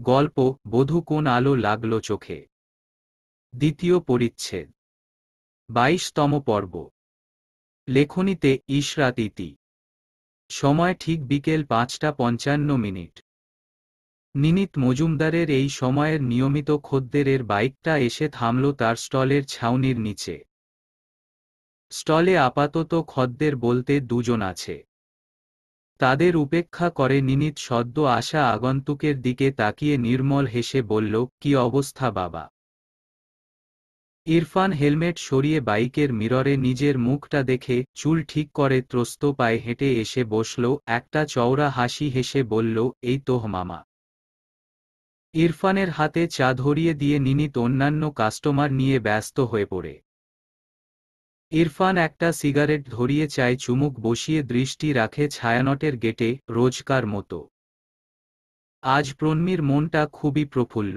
গল্প বধূ কোন আলো লাগলো চোখে। দ্বিতীয় পরিচ্ছেদ, 22তম পর্ব। লেখনীতে ইশরাত ইতি। সময় ঠিক বিকেল 5:55। নিনিত মজুমদারের এই সময়ের নিয়মিত খদ্দেরের বাইকটা এসে থামল তার স্টলের ছাউনির নিচে। স্টলে আপাতত খদ্দের বলতে দুজন আছে। তাদের উপেক্ষা করে নিনিত সদ্য আসা আগন্তুকের দিকে তাকিয়ে নির্মল হেসে বলল, কি অবস্থা বাবা? ইরফান হেলমেট সরিয়ে বাইকের মিররে নিজের মুখটা দেখে চুল ঠিক করে ত্রস্ত পায়ে হেঁটে এসে বসল, একটা চওড়া হাসি হেসে বলল, এই তো মামা। ইরফানের হাতে চা ধরিয়ে দিয়ে নিনিত অন্যান্য কাস্টমার নিয়ে ব্যস্ত হয়ে পড়ে। ইরফান একটা সিগারেট ধরিয়ে চায় চুমুক বসিয়ে দৃষ্টি রাখে ছায়ানটের গেটে, রোজকার মতো। আজ প্রণমীর মনটা খুবই প্রফুল্ল।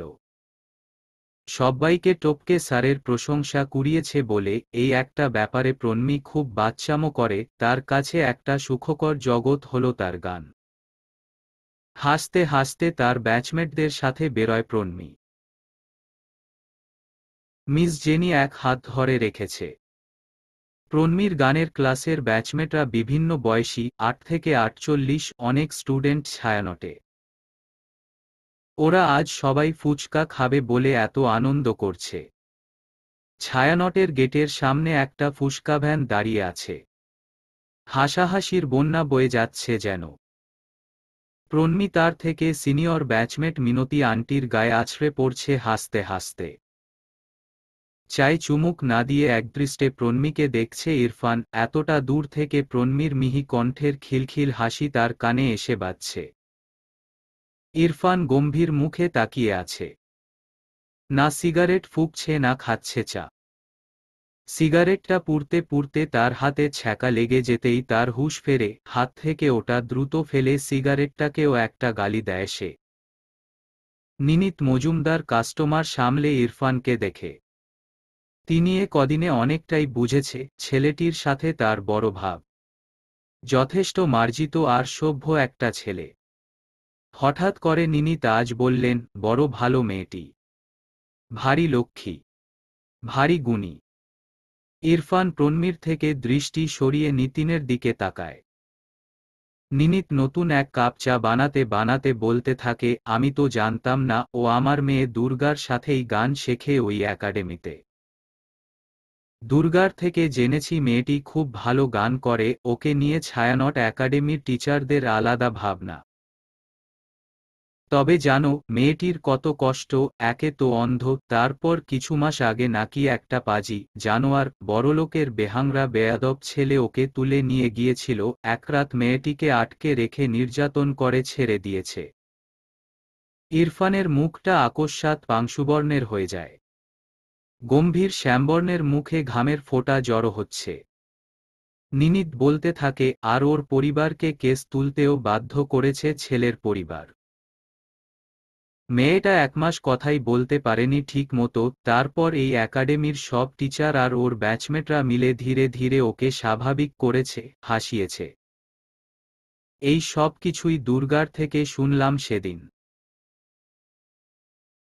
সব্বাইকে টপকে স্যারের প্রশংসা কুড়িয়েছে বলে এই একটা ব্যাপারে প্রণমী খুব বাচ্চামো করে, তার কাছে একটা সুখকর জগৎ হলো তার গান। হাসতে হাসতে তার ব্যাচমেটদের সাথে বেরোয় প্রণমী। মিস জেনি এক হাত ধরে রেখেছে। প্রণমীর গানের ক্লাসের ব্যাচমেটরা বিভিন্ন বয়সী, 8 থেকে 48, অনেক স্টুডেন্ট ছায়ানটে। ওরা আজ সবাই ফুচকা খাবে বলে এত আনন্দ করছে। ছায়ানটের গেটের সামনে একটা ফুচকা ভ্যান দাঁড়িয়ে আছে। হাসাহাসির বন্যা বয়ে যাচ্ছে যেন। প্রণমী তার থেকে সিনিয়র ব্যাচমেট মিনতি আন্টির গায়ে আছড়ে পড়ছে হাসতে হাসতে। চাই চুমুক না দিয়ে একদৃষ্টে প্রণমীকে দেখছে ইরফান, এতটা দূর থেকে প্রণমীর মিহি কণ্ঠের খিলখিল হাসি তার কানে এসে বাজছে। ইরফান গম্ভীর মুখে তাকিয়ে আছে। না সিগারেট ফুঁকছে না খাচ্ছে চা। সিগারেটটা পুড়তে পুড়তে তার হাতে ছ্যাঁকা লেগে যেতেই তার হুঁশ ফেরে, হাত থেকে ওটা দ্রুত ফেলে সিগারেটটাকেও একটা গালি দেয় সে। নিনিত মজুমদার কাস্টমার সামলে ইরফানকে দেখে। তিনি এ কদিনে অনেকটাই বুঝেছে ছেলেটির সাথে তার বড় ভাব। যথেষ্ট মার্জিত আর সভ্য একটা ছেলে। হঠাৎ করে নিনিত আজ বললেন, বড় ভালো মেয়েটি। ভারী লক্ষ্মী, ভারী গুণী। ইরফান প্রণমীর থেকে দৃষ্টি সরিয়ে নিতিনের দিকে তাকায়। নিনিত নতুন এক কাপ চা বানাতে বানাতে বলতে থাকে, আমি তো জানতাম না ও আমার মেয়ে দুর্গার সাথেই গান শেখে ওই একাডেমিতে। দুর্গার থেকে জেনেছি মেয়েটি খুব ভালো গান করে, ওকে নিয়ে ছায়ানট একাডেমির টিচারদের আলাদা ভাবনা। তবে জানো মেয়েটির কত কষ্ট, একে তো অন্ধ, তারপর কিছু মাস আগে নাকি একটা পাজি জানোয়ার বড়লোকের বেহাংরা বেয়াদব ছেলে ওকে তুলে নিয়ে গিয়েছিল, একরাত মেয়েটিকে আটকে রেখে নির্যাতন করে ছেড়ে দিয়েছে। ইরফানের মুখটা আকস্মাৎ পাংশুবর্ণের হয়ে যায়। গম্ভীর শ্যামবর্ণের মুখে ঘামের ফোঁটা জড়ো হচ্ছে। নিনিত বলতে থাকে, আর ওর পরিবারকে কেস তুলতেও বাধ্য করেছে ছেলের পরিবার। মেয়েটা 1 মাস কথাই বলতে পারেনি ঠিক মতো, তারপর এই একাডেমির সব টিচার আর ওর ব্যাচমেটরা মিলে ধীরে ধীরে ওকে স্বাভাবিক করেছে, হাসিয়েছে। এই সব কিছুই দুর্গার থেকে শুনলাম সেদিন।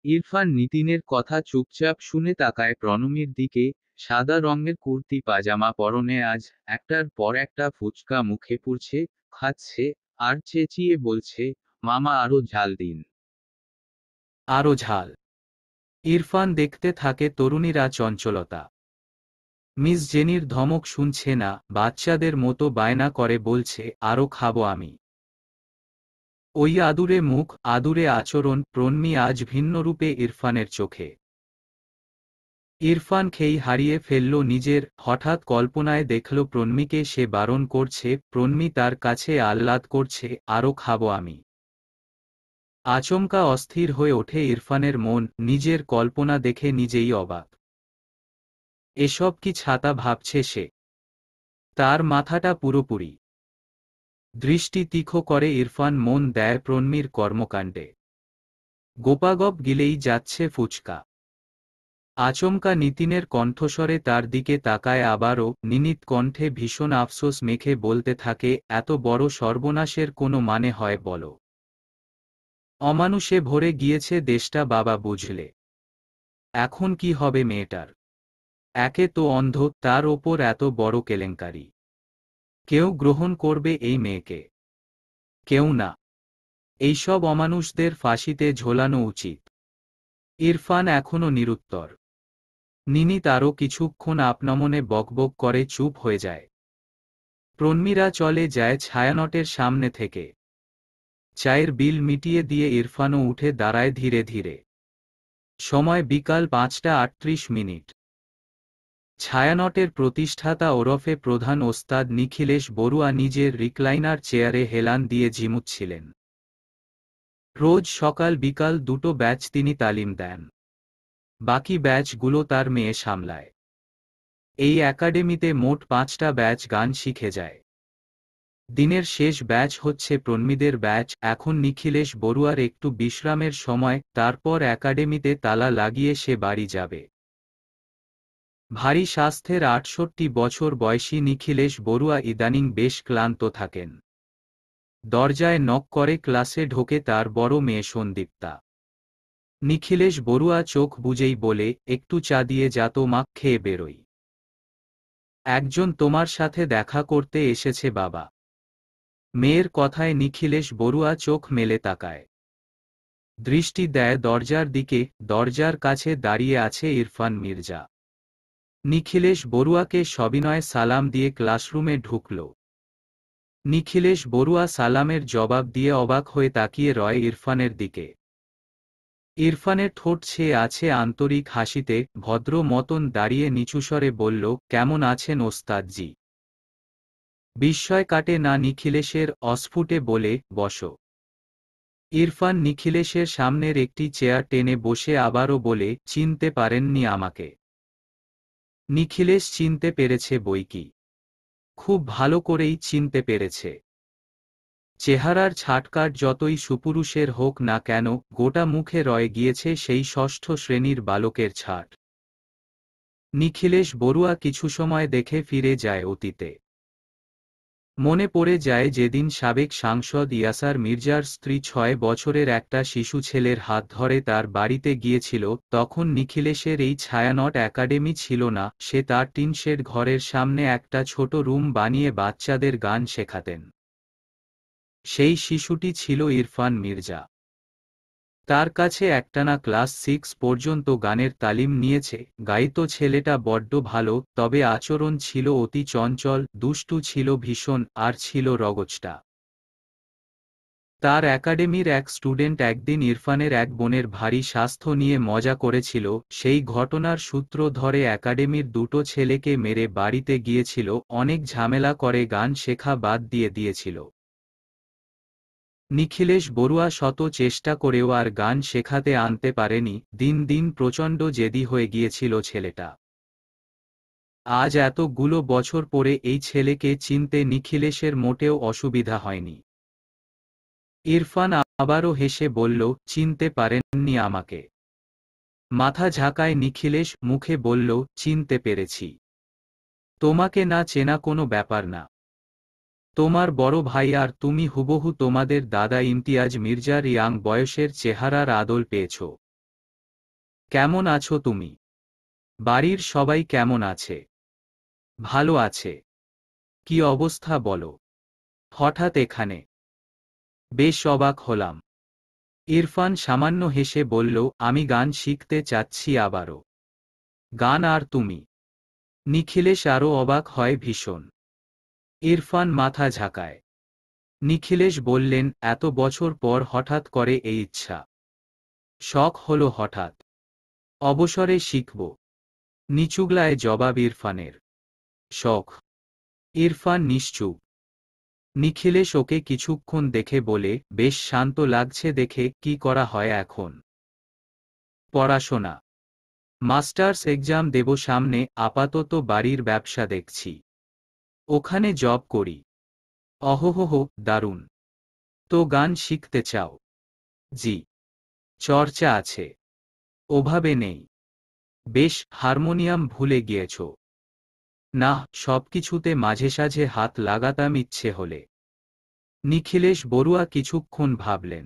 ইরফান নিতিনের কথা চুপচাপ শুনে তাকায় প্রণমীর দিকে। সাদা রঙের কুর্তি পাজামা পরনে আজ, একটার পর একটা ফুচকা মুখে পুরছে, খাচ্ছে, আর চেঁচিয়ে বলছে, মামা আরো ঝাল দিন। আরো ঝাল। ইরফান দেখতে থাকে তরুণীরা চঞ্চলতা। মিস জেনির ধমক শুনছে না, বাচ্চাদের মতো বায়না করে বলছে, আরো খাবো আমি। ওই আদুরে মুখ, আদুরে আচরণ, প্রণমী আজ ভিন্নরূপে ইরফানের চোখে। ইরফান খেই হারিয়ে ফেলল নিজের, হঠাৎ কল্পনায় দেখল প্রণমীকে সে বারণ করছে, প্রণমী তার কাছে আহ্লাদ করছে, আরো খাবো আমি। আচমকা অস্থির হয়ে ওঠে ইরফানের মন, নিজের কল্পনা দেখে নিজেই অবাক। এসব কি ছাতা ভাবছে সে? তার মাথাটা পুরোপুরি। দৃষ্টি তীক্ষ্ণ করে ইরফান মন দেয় প্রণমীর কর্মকাণ্ডে। গোপাগপ গিলেই যাচ্ছে ফুচকা। আচমকা নিতিনের কণ্ঠস্বরে তার দিকে তাকায় আবারও, নিনিত কণ্ঠে ভীষণ আফসোস মেখে বলতে থাকে, এত বড় সর্বনাশের কোনো মানে হয় বলো? অমানুষে ভরে গিয়েছে দেশটা বাবা বুঝলে। এখন কি হবে মেয়েটার? একে তো অন্ধ, তার ওপর এত বড় কেলেঙ্কারি। কেউ গ্রহণ করবে এই মেয়েকে? কেউ না। এইসব অমানুষদের ফাঁসিতে ঝোলানো উচিত। ইরফান এখনো নিরুত্তর। নিনি তারও কিছুক্ষণ আপনমনে বকবক করে চুপ হয়ে যায়। প্রণমীরা চলে যায় ছায়ানটের সামনে থেকে। চায়ের বিল মিটিয়ে দিয়ে ইরফানও উঠে দাঁড়ায় ধীরে ধীরে। সময় বিকাল 5:38। ছায়ানটের প্রতিষ্ঠাতা ওরফে প্রধান ওস্তাদ নিখিলেশ বড়ুয়া নিজের রিক্লাইনার চেয়ারে হেলান দিয়ে ঝিমুচ্ছিলেন। রোজ সকাল বিকাল দুটো ব্যাচ তিনি তালিম দেন। বাকি ব্যাচগুলো তার মেয়ে সামলায়। এই একাডেমিতে মোট 5টা ব্যাচ গান শিখে যায়। দিনের শেষ ব্যাচ হচ্ছে প্রণমীদের ব্যাচ। এখন নিখিলেশ বড়ুয়ার একটু বিশ্রামের সময়, তারপর একাডেমিতে তালা লাগিয়ে সে বাড়ি যাবে। ভারী স্বাস্থ্যের 68 বছর বয়সী নিখিলেশ বড়ুয়া ইদানিং বেশ ক্লান্ত থাকেন। দরজায় নক করে ক্লাসে ঢোকে তার বড় মেয়ে সন্দীপ্তা। নিখিলেশ বড়ুয়া চোখ বুজেই বলে, একটু চা দিয়ে যা তো মা, খেয়ে বেরোই। একজন তোমার সাথে দেখা করতে এসেছে বাবা। মেয়ের কথায় নিখিলেশ বড়ুয়া চোখ মেলে তাকায়। দৃষ্টি দেয় দরজার দিকে। দরজার কাছে দাঁড়িয়ে আছে ইরফান মির্জা। নিখিলেশ বড়ুয়াকে সবিনয়ে সালাম দিয়ে ক্লাসরুমে ঢুকল। নিখিলেশ বড়ুয়া সালামের জবাব দিয়ে অবাক হয়ে তাকিয়ে রয় ইরফানের দিকে। ইরফানের ঠোঁট ছেয়ে আছে আন্তরিক হাসিতে। ভদ্র মতন দাঁড়িয়ে নিচুস্বরে বলল, কেমন আছেন ওস্তাদজি? বিস্ময় কাটে না নিখিলেশের। অস্ফুটে বলে, বসো। ইরফান নিখিলেশের সামনের একটি চেয়ার টেনে বসে আবারও বলে, চিনতে পারেননি আমাকে? নিখিলেশ চিনতে পেরেছে বইকি। খুব ভালো করেই চিনতে পেরেছে। চেহারার ছাটকাট যতই সুপুরুষের হোক না কেন, গোটা মুখে রয়ে গিয়েছে সেই ষষ্ঠ শ্রেণীর বালকের ছাট। নিখিলেশ বড়ুয়া কিছু সময় দেখে ফিরে যায় অতীতে। মনে পড়ে যায় যেদিন সাবেক সাংসদ ইয়াসার মির্জার স্ত্রী 6 বছরের একটা শিশু ছেলের হাত ধরে তার বাড়িতে গিয়েছিল। তখন নিখিলেশের এই ছায়ানট একাডেমি ছিল না, সে তার টিনশেড ঘরের সামনে একটা ছোট রুম বানিয়ে বাচ্চাদের গান শেখাতেন। সেই শিশুটি ছিল ইরফান মির্জা। তার কাছে একটানা ক্লাস 6 পর্যন্ত গানের তালিম নিয়েছে। গাইতো ছেলেটা বড্ড ভালো, তবে আচরণ ছিল অতি চঞ্চল, দুষ্টু ছিল ভীষণ, আর ছিল রগচটা। তার একাডেমির এক স্টুডেন্ট একদিন ইরফানের এক বোনের ভারী স্বাস্থ্য নিয়ে মজা করেছিল। সেই ঘটনার সূত্র ধরে একাডেমির দুটো ছেলেকে মেরে বাড়িতে গিয়েছিল। অনেক ঝামেলা করে গান শেখা বাদ দিয়েছিল। নিখিলেশ বড়ুয়া শত চেষ্টা করেও আর গান শেখাতে আনতে পারেনি। দিন দিন প্রচণ্ড জেদি হয়ে গিয়েছিল ছেলেটা। আজ এতগুলো বছর পরে এই ছেলেকে চিনতে নিখিলেশের মোটেও অসুবিধা হয়নি। ইরফান আবারও হেসে বলল, চিনতে পারেননি আমাকে? মাথা ঝাঁকায় নিখিলেশ, মুখে বলল, চিনতে পেরেছি। তোমাকে না চেনা কোনো ব্যাপার না। তোমার বড় ভাই আর তুমি হুবহু তোমাদের দাদা ইমতিয়াজ মির্জার ইয়াং বয়সের চেহারার আদল পেয়েছ। কেমন আছো তুমি? বাড়ির সবাই কেমন আছে? ভালো আছে। কি অবস্থা বলো? হঠাৎ এখানে? বেশ অবাক হলাম। ইরফান সামান্য হেসে বলল, আমি গান শিখতে চাচ্ছি আবারও। গান আর তুমি? নিখিলেশ আরও অবাক হয় ভীষণ। ইরফান মাথা ঝাঁকায়। নিখিলেশ বললেন, এত বছর পর হঠাৎ করে এই ইচ্ছা? শখ হলো হঠাৎ। অবসরে শিখব। নিচুগলায় জবাব ইরফানের। শখ? ইরফান নিশ্চুপ। নিখিলেশ ওকে কিছুক্ষণ দেখে বলে, বেশ শান্ত লাগছে দেখে। কি করা হয় এখন? পড়াশোনা। মাস্টার্স এক্সাম দেব সামনে। আপাতত বাড়ির ব্যবসা দেখছি। ওখানে জব করি। অহোহো, দারুণ। তো গান শিখতে চাও? জি। চর্চা আছে? ওভাবে নেই। বেশ, হারমোনিয়াম ভুলে গিয়েছ? না, সবকিছুতে মাঝে সাঝে হাত লাগাতাম ইচ্ছে হলে। নিখিলেশ বড়ুয়া কিছুক্ষণ ভাবলেন।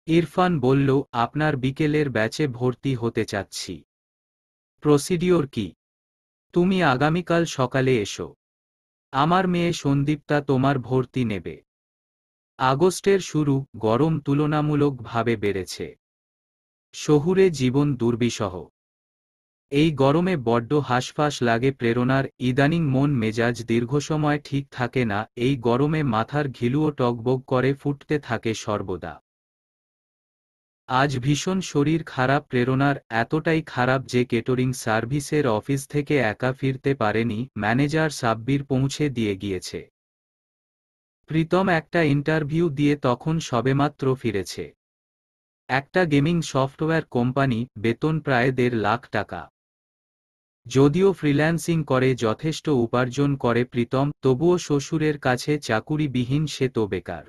ইরফান বলল, আপনার বিকেলের ব্যাচে ভর্তি হতে চাচ্ছি। প্রসিডিওর কি? তুমি আগামীকাল সকালে এসো। আমার মেয়ে সন্দীপ্তা তোমার ভর্তি নেবে। আগস্টের শুরু, গরম তুলনামূলকভাবে বেড়েছে। শহুরে জীবন দুর্বিষহ। এই গরমে বড্ড হাঁসফাঁস লাগে প্রেরণার। ইদানিং মন মেজাজ দীর্ঘসময় ঠিক থাকে না। এই গরমে মাথার ঘিলুও টগবগ করে ফুটতে থাকে সর্বদা। আজ ভীষণ শরীর খারাপ প্রেরণার, এতটাই খারাপ যে কেটারিং সার্ভিসের অফিস থেকে একা ফিরতে পারেনি, ম্যানেজার সাব্বির পৌঁছে দিয়ে গিয়েছে। প্রীতম একটা ইন্টারভিউ দিয়ে তখন সবেমাত্র ফিরেছে। একটা গেমিং সফটওয়্যার কোম্পানি, বেতন প্রায় 1.5 লাখ টাকা। যদিও ফ্রিল্যান্সিং করে যথেষ্ট উপার্জন করে প্রীতম, তবুও শ্বশুরের কাছে চাকুরিবিহীন, সে তো বেকার।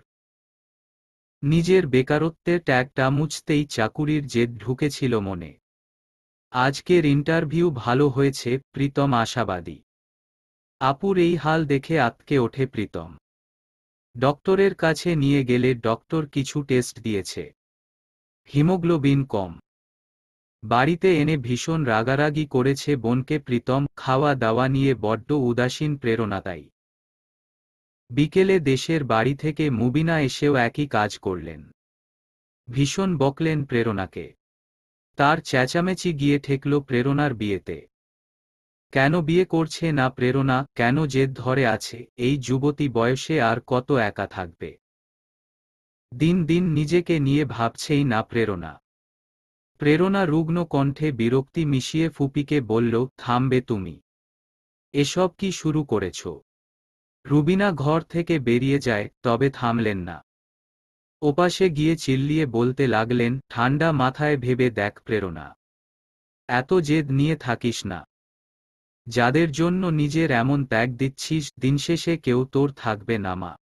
নিজের বেকারত্বের ট্যাগটা মুছতেই চাকুরির জেদ ঢুকেছিল মনে। আজকের ইন্টারভিউ ভালো হয়েছে, প্রীতম আশাবাদী। আপুর এই হাল দেখে আঁতকে ওঠে প্রীতম। ডক্টরের কাছে নিয়ে গেলে ডক্টর কিছু টেস্ট দিয়েছে। হিমোগ্লোবিন কম। বাড়িতে এনে ভীষণ রাগারাগি করেছে বোনকে প্রীতম। খাওয়া দাওয়া নিয়ে বড্ড উদাসীন প্রেরণা। তাই বিকেলে দেশের বাড়ি থেকে মুবিনা এসেও একই কাজ করলেন। ভীষণ বকলেন প্রেরণাকে। তার চেঁচামেচি গিয়ে ঠেকল প্রেরণার বিয়েতে। কেন বিয়ে করছে না প্রেরণা, কেন জেদ ধরে আছে? এই যুবতী বয়সে আর কত একা থাকবে? দিন দিন নিজেকে নিয়ে ভাবছেই না প্রেরণা। প্রেরণা রুগ্ন কণ্ঠে বিরক্তি মিশিয়ে ফুপিকে বলল, থামবে তুমি? এসব কি শুরু করেছ? রুবিনা ঘর থেকে বেরিয়ে যায়, তবে থামলেন না। ওপাশে গিয়ে চিল্লিয়ে বলতে লাগলেন, ঠান্ডা মাথায় ভেবে দেখ প্রেরণা, এত জেদ নিয়ে থাকিস না। যাদের জন্য নিজের এমন ত্যাগ দিচ্ছিস, দিনশেষে কেউ তোর থাকবে না মা।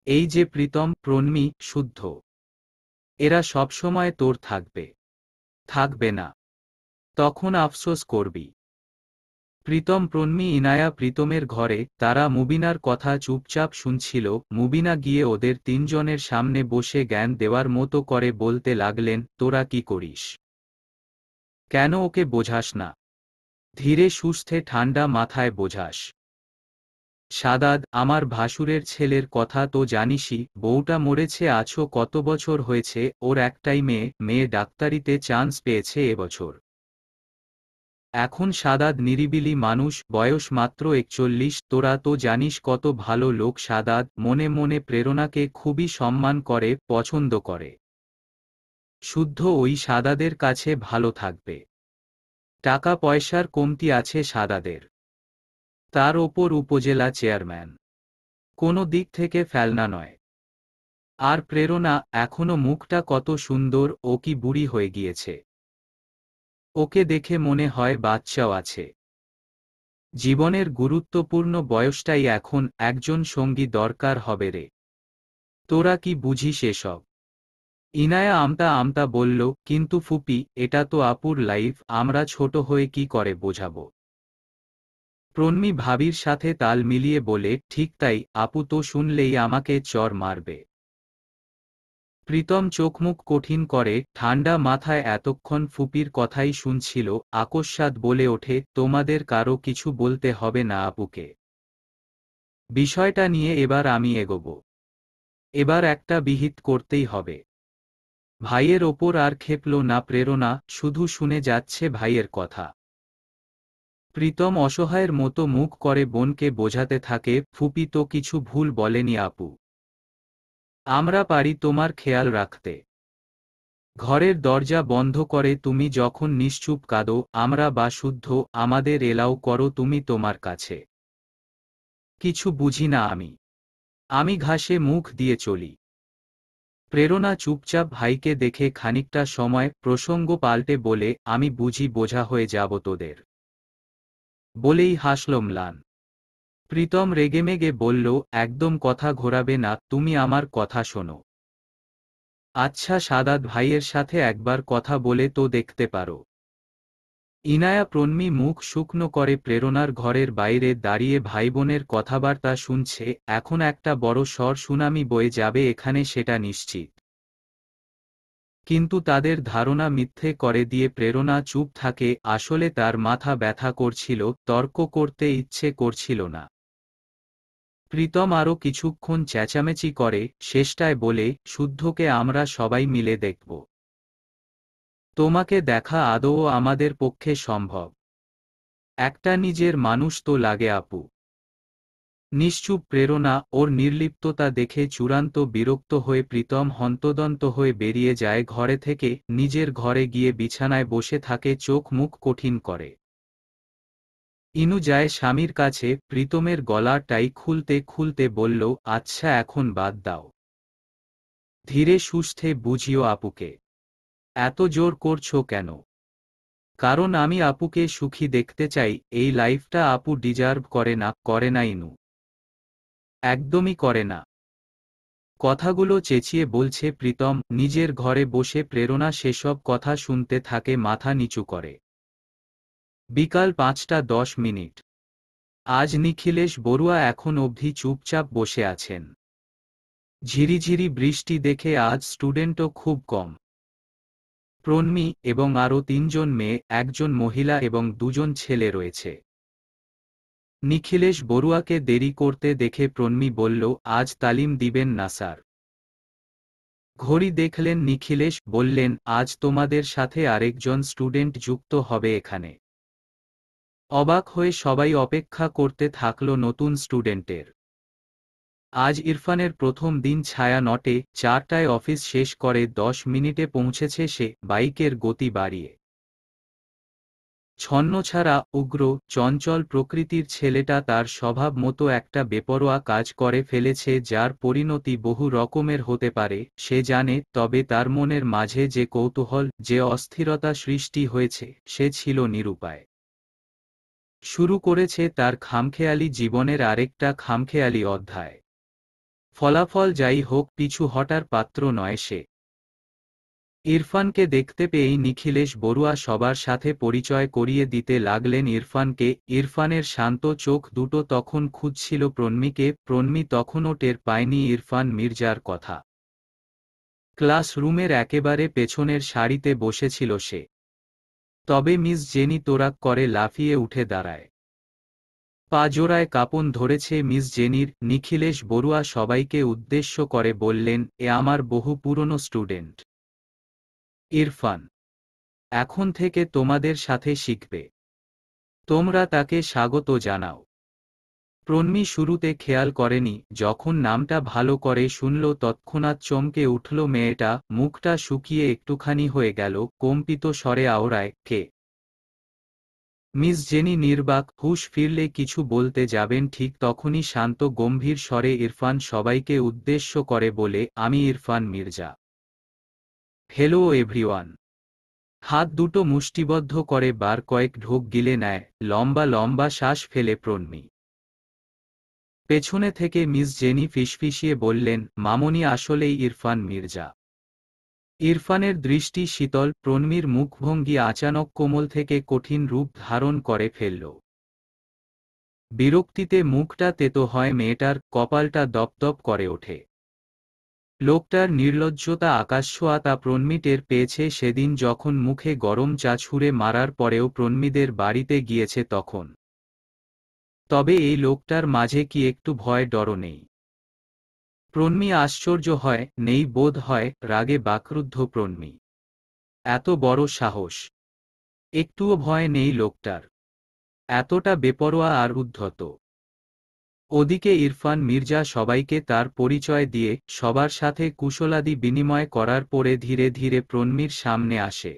এই যে প্রীতম, প্রণমী, শুদ্ধ, এরা সবসময় তোর থাকবে। থাকবে না, তখন আফসোস করবি। প্রীতম, প্রণমী, ইনায়া প্রীতমের ঘরে। তারা মুবিনার কথা চুপচাপ শুনছিল। মুবিনা গিয়ে ওদের তিনজনের সামনে বসে জ্ঞান দেওয়ার মতো করে বলতে লাগলেন, তোরা কি করিস? কেন ওকে বোঝাস না? ধীরে সুস্থে ঠান্ডা মাথায় বোঝাস। সাদাত, আমার ভাসুরের ছেলের কথা তো জানিসই। বউটা মরেছে আছো কত বছর হয়েছে। ওর একটাই মেয়ে, মেয়ে ডাক্তারিতে চান্স পেয়েছে এবছর। এখন সাদাত নিরিবিলি মানুষ, বয়স মাত্র 41। তোরা তো জানিস কত ভালো লোক সাদাত। মনে মনে প্রেরণাকে খুবই সম্মান করে, পছন্দ করে। শুদ্ধ ওই সাদাদের কাছে ভালো থাকবে। টাকা পয়সার কমতি আছে সাদাদের। তার ওপর উপজেলা চেয়ারম্যান। কোনো দিক থেকে ফেলনা নয়। আর প্রেরণা, এখনো মুখটা কত সুন্দর। ও কি বুড়ি হয়ে গিয়েছে? ওকে দেখে মনে হয় বাচ্চাও আছে। জীবনের গুরুত্বপূর্ণ বয়সটাই এখন, একজন সঙ্গী দরকার হবে রে। তোরা কি বুঝিস এসব? ইনায়া আমতা আমতা বলল, কিন্তু ফুপি, এটা তো আপুর লাইফ, আমরা ছোট হয়ে কি করে বোঝাবো? প্রণমী ভাবির সাথে তাল মিলিয়ে বলে, ঠিক তাই, আপু তো শুনলেই আমাকে চর মারবে। প্রীতম চোখমুখ কঠিন করে, ঠান্ডা মাথায় এতক্ষণ ফুপির কথাই শুনছিল। আকস্মাৎ বলে ওঠে, তোমাদের কারো কিছু বলতে হবে না আপুকে। বিষয়টা নিয়ে এবার আমি এগোব। এবার একটা বিহিত করতেই হবে। ভাইয়ের ওপর আর ক্ষেপল না প্রেরণা, শুধু শুনে যাচ্ছে ভাইয়ের কথা। প্রীতম অসহায়ের মতো মুখ করে বোনকে বোঝাতে থাকে, ফুপি তো কিছু ভুল বলেনি আপু। আমরা পারি তোমার খেয়াল রাখতে। ঘরের দরজা বন্ধ করে তুমি যখন নিশ্চুপ কাঁদো, আমরা বা শুদ্ধ, আমাদের এলাও করো তুমি তোমার কাছে। কিছু বুঝি না আমি। আমি ঘাসে মুখ দিয়ে চলি। প্রেরণা চুপচাপ ভাইকে দেখে খানিকটা সময়, প্রসঙ্গ পাল্টে বলে, আমি বুঝি বোঝা হয়ে যাব তোদের। বলেই হাসল ম্লান। প্রীতম রেগেমেগে বলল, একদম কথা ঘোরাবে না, তুমি আমার কথা শোনো। আচ্ছা সাদাত ভাইয়ের সাথে একবার কথা বলে তো দেখতে পারো। ইনায়া প্রণমী মুখ শুকনো করে প্রেরণার ঘরের বাইরে দাঁড়িয়ে ভাইবোনের কথাবার্তা শুনছে। এখন একটা বড় সুনামি বয়ে যাবে এখানে, সেটা নিশ্চিত। কিন্তু তাদের ধারণা মিথ্যে করে দিয়ে প্রেরণা চুপ থাকে, আসলে তার মাথা ব্যথা করছিল, তর্ক করতে ইচ্ছে করছিল না। প্রীতম আরও কিছুক্ষণ চেঁচামেচি করে, শেষটায় বলে, শুদ্ধকে আমরা সবাই মিলে দেখব। তোমাকে দেখা আদৌ আমাদের পক্ষে সম্ভব? একটা নিজের মানুষ তো লাগে আপু। নিশ্চুপ প্রেরণা ওর নির্লিপ্ততা দেখে চূড়ান্ত বিরক্ত হয়ে প্রীতম হন্তদন্ত হয়ে বেরিয়ে যায় ঘরে থেকে, নিজের ঘরে গিয়ে বিছানায় বসে থাকে, চোখ মুখ কঠিন করে। ইনু যায় স্বামীর কাছে, প্রীতমের গলার টাই খুলতে খুলতে বলল, আচ্ছা এখন বাদ দাও। ধীরে সুস্থে বুঝিও আপুকে। এত জোর করছো কেন? কারণ আমি আপুকে সুখী দেখতে চাই, এই লাইফটা আপু ডিজার্ভ করে না ইনু। একদমই করে না। কথাগুলো চেঁচিয়ে বলছে প্রীতম, নিজের ঘরে বসে প্রেরণা সেসব কথা শুনতে থাকে মাথা নিচু করে। বিকাল 5:10। আজ নিখিলেশ বড়ুয়া এখন অবধি চুপচাপ বসে আছেন। ঝিরিঝিরি বৃষ্টি দেখে আজ স্টুডেন্টও খুব কম। প্রণমী এবং আরও 3জন মেয়ে, একজন মহিলা এবং 2জন ছেলে রয়েছে। নিখিলেশ বড়ুয়াকে দেরি করতে দেখে প্রণমী বলল, আজ তালিম দিবেন না স্যার? ঘড়ি দেখলেন নিখিলেশ, বললেন, আজ তোমাদের সাথে আরেকজন স্টুডেন্ট যুক্ত হবে এখানে। অবাক হয়ে সবাই অপেক্ষা করতে থাকল নতুন স্টুডেন্টের। আজ ইরফানের প্রথম দিন। ছায়া 9:04 অফিস শেষ করে 10 মিনিটে পৌঁছেছে সে, বাইকের গতি বাড়িয়ে। ছন্নছাড়া, উগ্র, চঞ্চল প্রকৃতির ছেলেটা তার স্বভাব মতো একটা বেপরোয়া কাজ করে ফেলেছে, যার পরিণতি বহু রকমের হতে পারে সে জানে, তবে তার মনের মাঝে যে কৌতূহল, যে অস্থিরতা সৃষ্টি হয়েছে, সে ছিল নিরুপায়। শুরু করেছে তার খামখেয়ালি জীবনের আরেকটা খামখেয়ালি অধ্যায়। ফলাফল যাই হোক, পিছু হটার পাত্র নয় সে। ইরফানকে দেখতে পেয়েই নিখিলেশ বড়ুয়া সবার সাথে পরিচয় করিয়ে দিতে লাগলেন ইরফানকে। ইরফানের শান্ত চোখ দুটো তখন খুঁজছিল প্রণমীকে, প্রণমী তখনও টের পায়নি ইরফান মির্জার কথা। ক্লাসরুমের একেবারে পেছনের সারিতে বসেছিল সে। তবে মিস জেনি তোরাক করে লাফিয়ে উঠে দাঁড়ায়। পা জোড়ায় কাঁপন ধরেছে মিস জেনির। নিখিলেশ বড়ুয়া সবাইকে উদ্দেশ্য করে বললেন, এ আমার বহু পুরনো স্টুডেন্ট ইরফান। এখন থেকে তোমাদের সাথে শিখবে। তোমরা তাকে স্বাগত জানাও। প্রণমী শুরুতে খেয়াল করেনি, যখন নামটা ভালো করে শুনল তৎক্ষণাৎ চমকে উঠল মেয়েটা, মুখটা শুকিয়ে একটুখানি হয়ে গেল, কম্পিত স্বরে আওড়ায়, কে? মিস জেনি নির্বাক। হুঁশ ফিরলে কিছু বলতে যাবেন, ঠিক তখনই শান্ত গম্ভীর স্বরে ইরফান সবাইকে উদ্দেশ্য করে বলে, আমি ইরফান মির্জা। Hello everyone. হাত দুটো মুষ্টিবদ্ধ করে বার কয়েক ঢোক গিলে নেয়, লম্বা লম্বা শ্বাস ফেলে প্রণমী। পেছনে থেকে মিস জেনি ফিসফিসিয়ে বললেন, মামনি আসলেই ইরফান মির্জা। ইরফানের দৃষ্টি শীতল, প্রণমীর মুখভঙ্গি আচানক কোমল থেকে কঠিন রূপ ধারণ করে ফেলল। বিরক্তিতে মুখটা তেতো হয় মেয়েটার, কপালটা দপদপ করে ওঠে। লোকটার নির্লজ্জতা আকাশছোঁয়া, তা প্রণমী টের পেয়েছে সেদিন যখন মুখে গরম চা ছুঁড়ে মারার পরেও প্রণমীদের বাড়িতে গিয়েছে তখন। তবে এই লোকটার মাঝে কি একটু ভয় ডরও নেই? প্রণমী আশ্চর্য হয়, নেই বোধ হয়। রাগে বাকরুদ্ধ প্রণমী। এত বড় সাহস! একটুও ভয় নেই লোকটার? এতটা বেপরোয়া আর উদ্ধত? ওদিকে ইরফান মির্জা সবাইকে তার পরিচয় দিয়ে, সবার সাথে কুশলাদি বিনিময় করার পরে ধীরে ধীরে প্রণমীর সামনে আসে।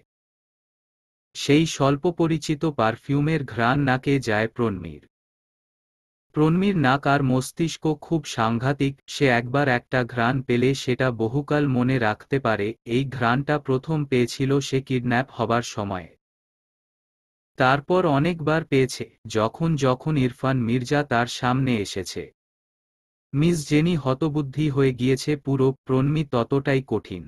সেই স্বল্প পরিচিত পারফিউমের ঘ্রাণ নাকে যায় প্রণমীর। প্রণমীর নাক আর মস্তিষ্ক খুব সাংঘাতিক, সে একবার একটা ঘ্রাণ পেলে সেটা বহুকাল মনে রাখতে পারে। এই ঘ্রাণটা প্রথম পেয়েছিল সে কিডন্যাপ হবার সময়ে। তারপর অনেকবার পেয়েছে, যখন যখন ইরফান মির্জা তার সামনে এসেছে। মিস জেনি হতবুদ্ধি হয়ে গিয়েছে পুরো, প্রণমী ততটাই কঠিন।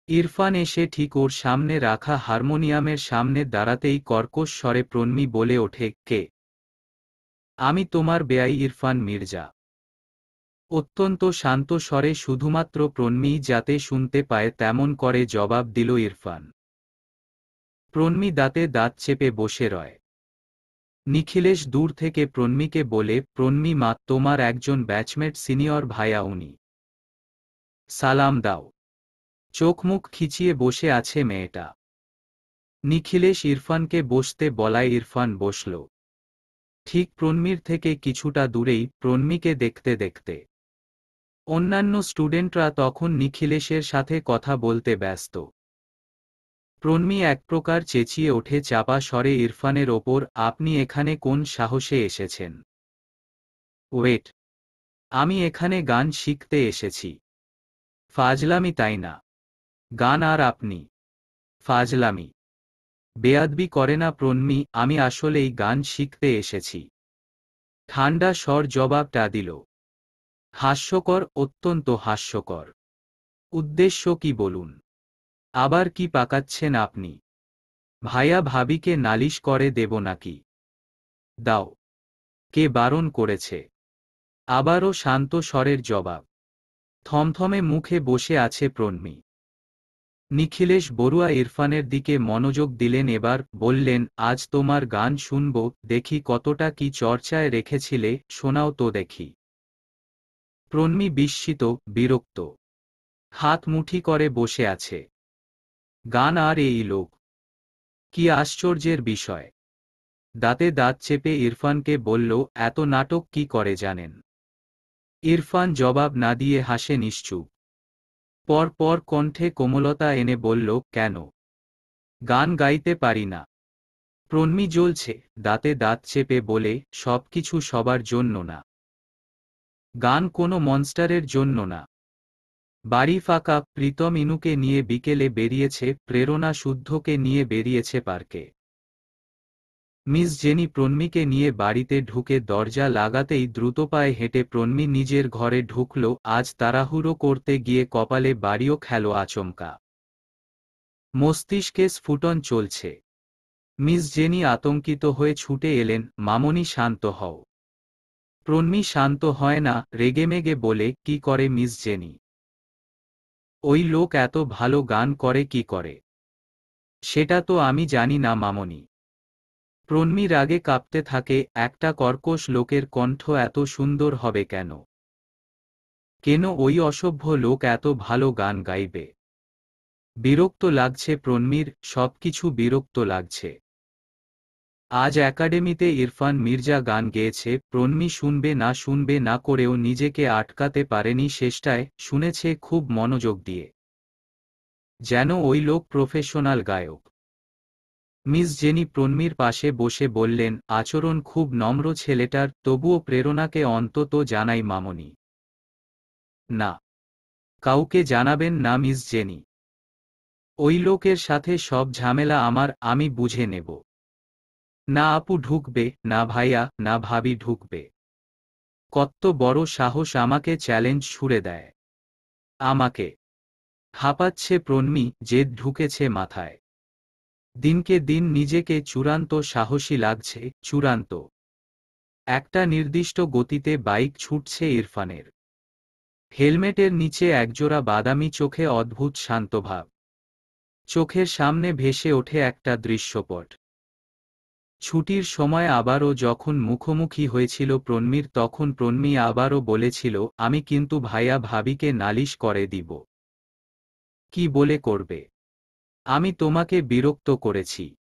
ইরফান এসে ঠিক ওর সামনে রাখা হারমোনিয়ামের সামনে দাঁড়াতেই কর্কশ স্বরে প্রণমী বলে ওঠে, কে? আমি তোমার বেয়াই ইরফান মির্জা। অত্যন্ত শান্ত স্বরে শুধুমাত্র প্রন্মি যাতে শুনতে পায় তেমন করে জবাব দিল ইরফান। প্রন্মি দাঁতে দাঁত চেপে বসে রয়। নিখিলেশ দূর থেকে প্রন্মিকে বলে, প্রন্মি মা, তোমার একজন ব্যাচমেট সিনিয়র ভাইয়া উনি। সালাম দাও। চোখ মুখ খিচিয়ে বসে আছে মেয়েটা। নিখিলেশ ইরফানকে বসতে বলায় ইরফান বসল। ঠিক প্রন্মির থেকে কিছুটা দূরেই, প্রন্মিকে দেখতে দেখতে। অন্যান্য স্টুডেন্টরা তখন নিখিলেশের সাথে কথা বলতে ব্যস্ত। প্রন্মি এক প্রকার চেঁচিয়ে ওঠে চাপা স্বরে ইরফানের ওপর, আপনি এখানে কোন সাহসে এসেছেন? ওয়েট, আমি এখানে গান শিখতে এসেছি। ফাজলামি তাই না? গান আর আপনি? ফাজলামি। বেয়াদবি করে না প্রন্মি, আমি আসলেই গান শিখতে এসেছি। ঠান্ডা স্বর জবাবটা দিল। হাস্যকর, অত্যন্ত হাস্যকর। উদ্দেশ্য কি বলুন? আবার কি পাকাচ্ছেন আপনি? ভাইয়া ভাবিকে নালিশ করে দেব নাকি? দাও। কে বারণ করেছে? আবারও শান্ত স্বরের জবাব। থমথমে মুখে বসে আছে প্রন্মি। নিখিলেশ বড়ুয়া ইরফানের দিকে মনোযোগ দিলেন এবার, বললেন, আজ তোমার গান শুনব, দেখি কতটা কি চর্চায় রেখেছিলে, শোনাও তো দেখি। প্রন্মি বিস্মিত, বিরক্ত। হাত মুঠি করে বসে আছে। গান আর এই লোক? কি আশ্চর্যের বিষয়! দাঁতে দাঁত চেপে ইরফানকে বলল, এত নাটক কি করে জানেন? ইরফান জবাব না দিয়ে হাসে নিশ্চুপ। পর পর কণ্ঠে কোমলতা এনে বলল, কেন? গান গাইতে পারি না? প্রন্মি জ্বলছে, দাঁতে দাঁত চেপে বলে, সবকিছু সবার জন্য না। গান কোনো মনস্টারের জন্য না। বাড়ি ফাঁকা, প্রীতম ইনুকে নিয়ে বিকেলে বেরিয়েছে, প্রেরণা শুদ্ধকে নিয়ে বেরিয়েছে পার্কে। মিস জেনি প্রন্মিকে নিয়ে বাড়িতে ঢুকে দরজা লাগাতেই দ্রুতপায়ে হেঁটে প্রন্মি নিজের ঘরে ঢুকল, আজ তাড়াহুড়ো করতে গিয়ে কপালে বাড়িও খেল আচমকা। মস্তিষ্কে স্ফুটন চলছে। মিস জেনি আতঙ্কিত হয়ে ছুটে এলেন, মামনি শান্ত হও। প্রন্মি শান্ত হয় না, রেগেমেগে বলে, কি করে মিস জেনি? ওই লোক এত ভালো গান করে কি করে? সেটা তো আমি জানি না মামনি। প্রন্মি রাগে কাঁপতে থাকে, একটা কর্কশ লোকের কণ্ঠ এত সুন্দর হবে কেন? কেন ওই অসভ্য লোক এত ভালো গান গাইবে? বিরক্ত লাগছে প্রন্মির, সবকিছু বিরক্ত লাগছে। আজ একাডেমিতে ইরফান মির্জা গান গেয়েছে, প্রন্মি শুনবে না করেও নিজেকে আটকাতে পারেনি শেষটায়, শুনেছে খুব মনোযোগ দিয়ে। যেন ওই লোক প্রফেশনাল গায়ক। মিস জেনি প্রন্মির পাশে বসে বললেন, আচরণ খুব নম্র ছেলেটার, তবুও প্রেরণাকে অন্তত জানাই মামনি। না। কাউকে জানাবেন না মিস জেনি। ওই লোকের সাথে সব ঝামেলা আমার, আমি বুঝে নেব। না আপু ঢুকবে, না ভাইয়া, না ভাবি ঢুকবে। কত্ত বড় সাহস আমাকে চ্যালেঞ্জ ছুড়ে দেয়। আমাকে। হাঁপাচ্ছে প্রন্মি, জেদ ঢুকেছে মাথায়। দিনকে দিন নিজেকে চূড়ান্ত সাহসী লাগছে, চূড়ান্ত। একটা নির্দিষ্ট গতিতে বাইক ছুটছে ইরফানের। হেলমেটের নিচে একজোড়া বাদামি চোখে অদ্ভুত শান্তভাব। চোখের সামনে ভেসে ওঠে একটা দৃশ্যপট। ছুটির সময় আবারও যখন মুখোমুখি হয়েছিল প্রন্মির, তখন প্রন্মি আবারও বলেছিল, আমি কিন্তু ভাইয়া ভাবিকে নালিশ করে দিব। কি বলে করবে? আমি তোমাকে বিরক্ত করেছি?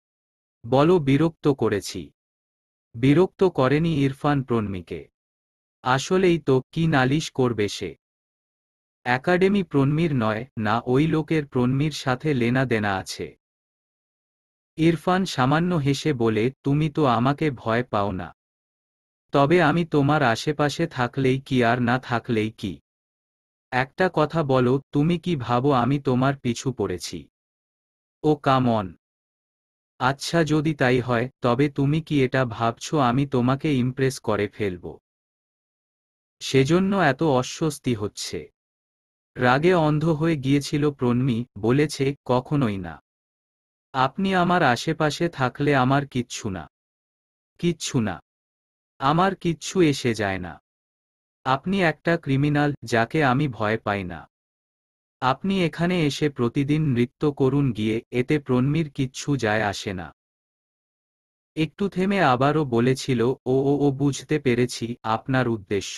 বলো বিরক্ত করেছি? বিরক্ত করেনি ইরফান প্রন্মিকে। আসলেই তো, কি নালিশ করবে সে? একাডেমি প্রন্মির নয়, না ওই লোকের প্রন্মির সাথে লেনা দেনা আছে। ইরফান সামান্য হেসে বলে, তুমি তো আমাকে ভয় পাও না। তবে আমি তোমার আশেপাশে থাকলেই কি আর না থাকলেই কি? একটা কথা বলো, তুমি কি ভাবো আমি তোমার পিছু পড়েছি? ও কাম অন। আচ্ছা যদি তাই হয়, তবে তুমি কি এটা ভাবছো আমি তোমাকে ইমপ্রেস করে ফেলব? সেজন্য এত অস্বস্তি হচ্ছে? রাগে অন্ধ হয়ে গিয়েছিল প্রন্মি, বলেছে, কখনোই না। আপনি আমার আশেপাশে থাকলে আমার কিচ্ছু না। কিচ্ছু না। আমার কিচ্ছু এসে যায় না। আপনি একটা ক্রিমিনাল যাকে আমি ভয় পাই না। আপনি এখানে এসে প্রতিদিন নৃত্য করুন গিয়ে, এতে প্রণমীর কিচ্ছু যায় আসে না। একটু থেমে আবারও বলেছিল, ও বুঝতে পেরেছি আপনার উদ্দেশ্য।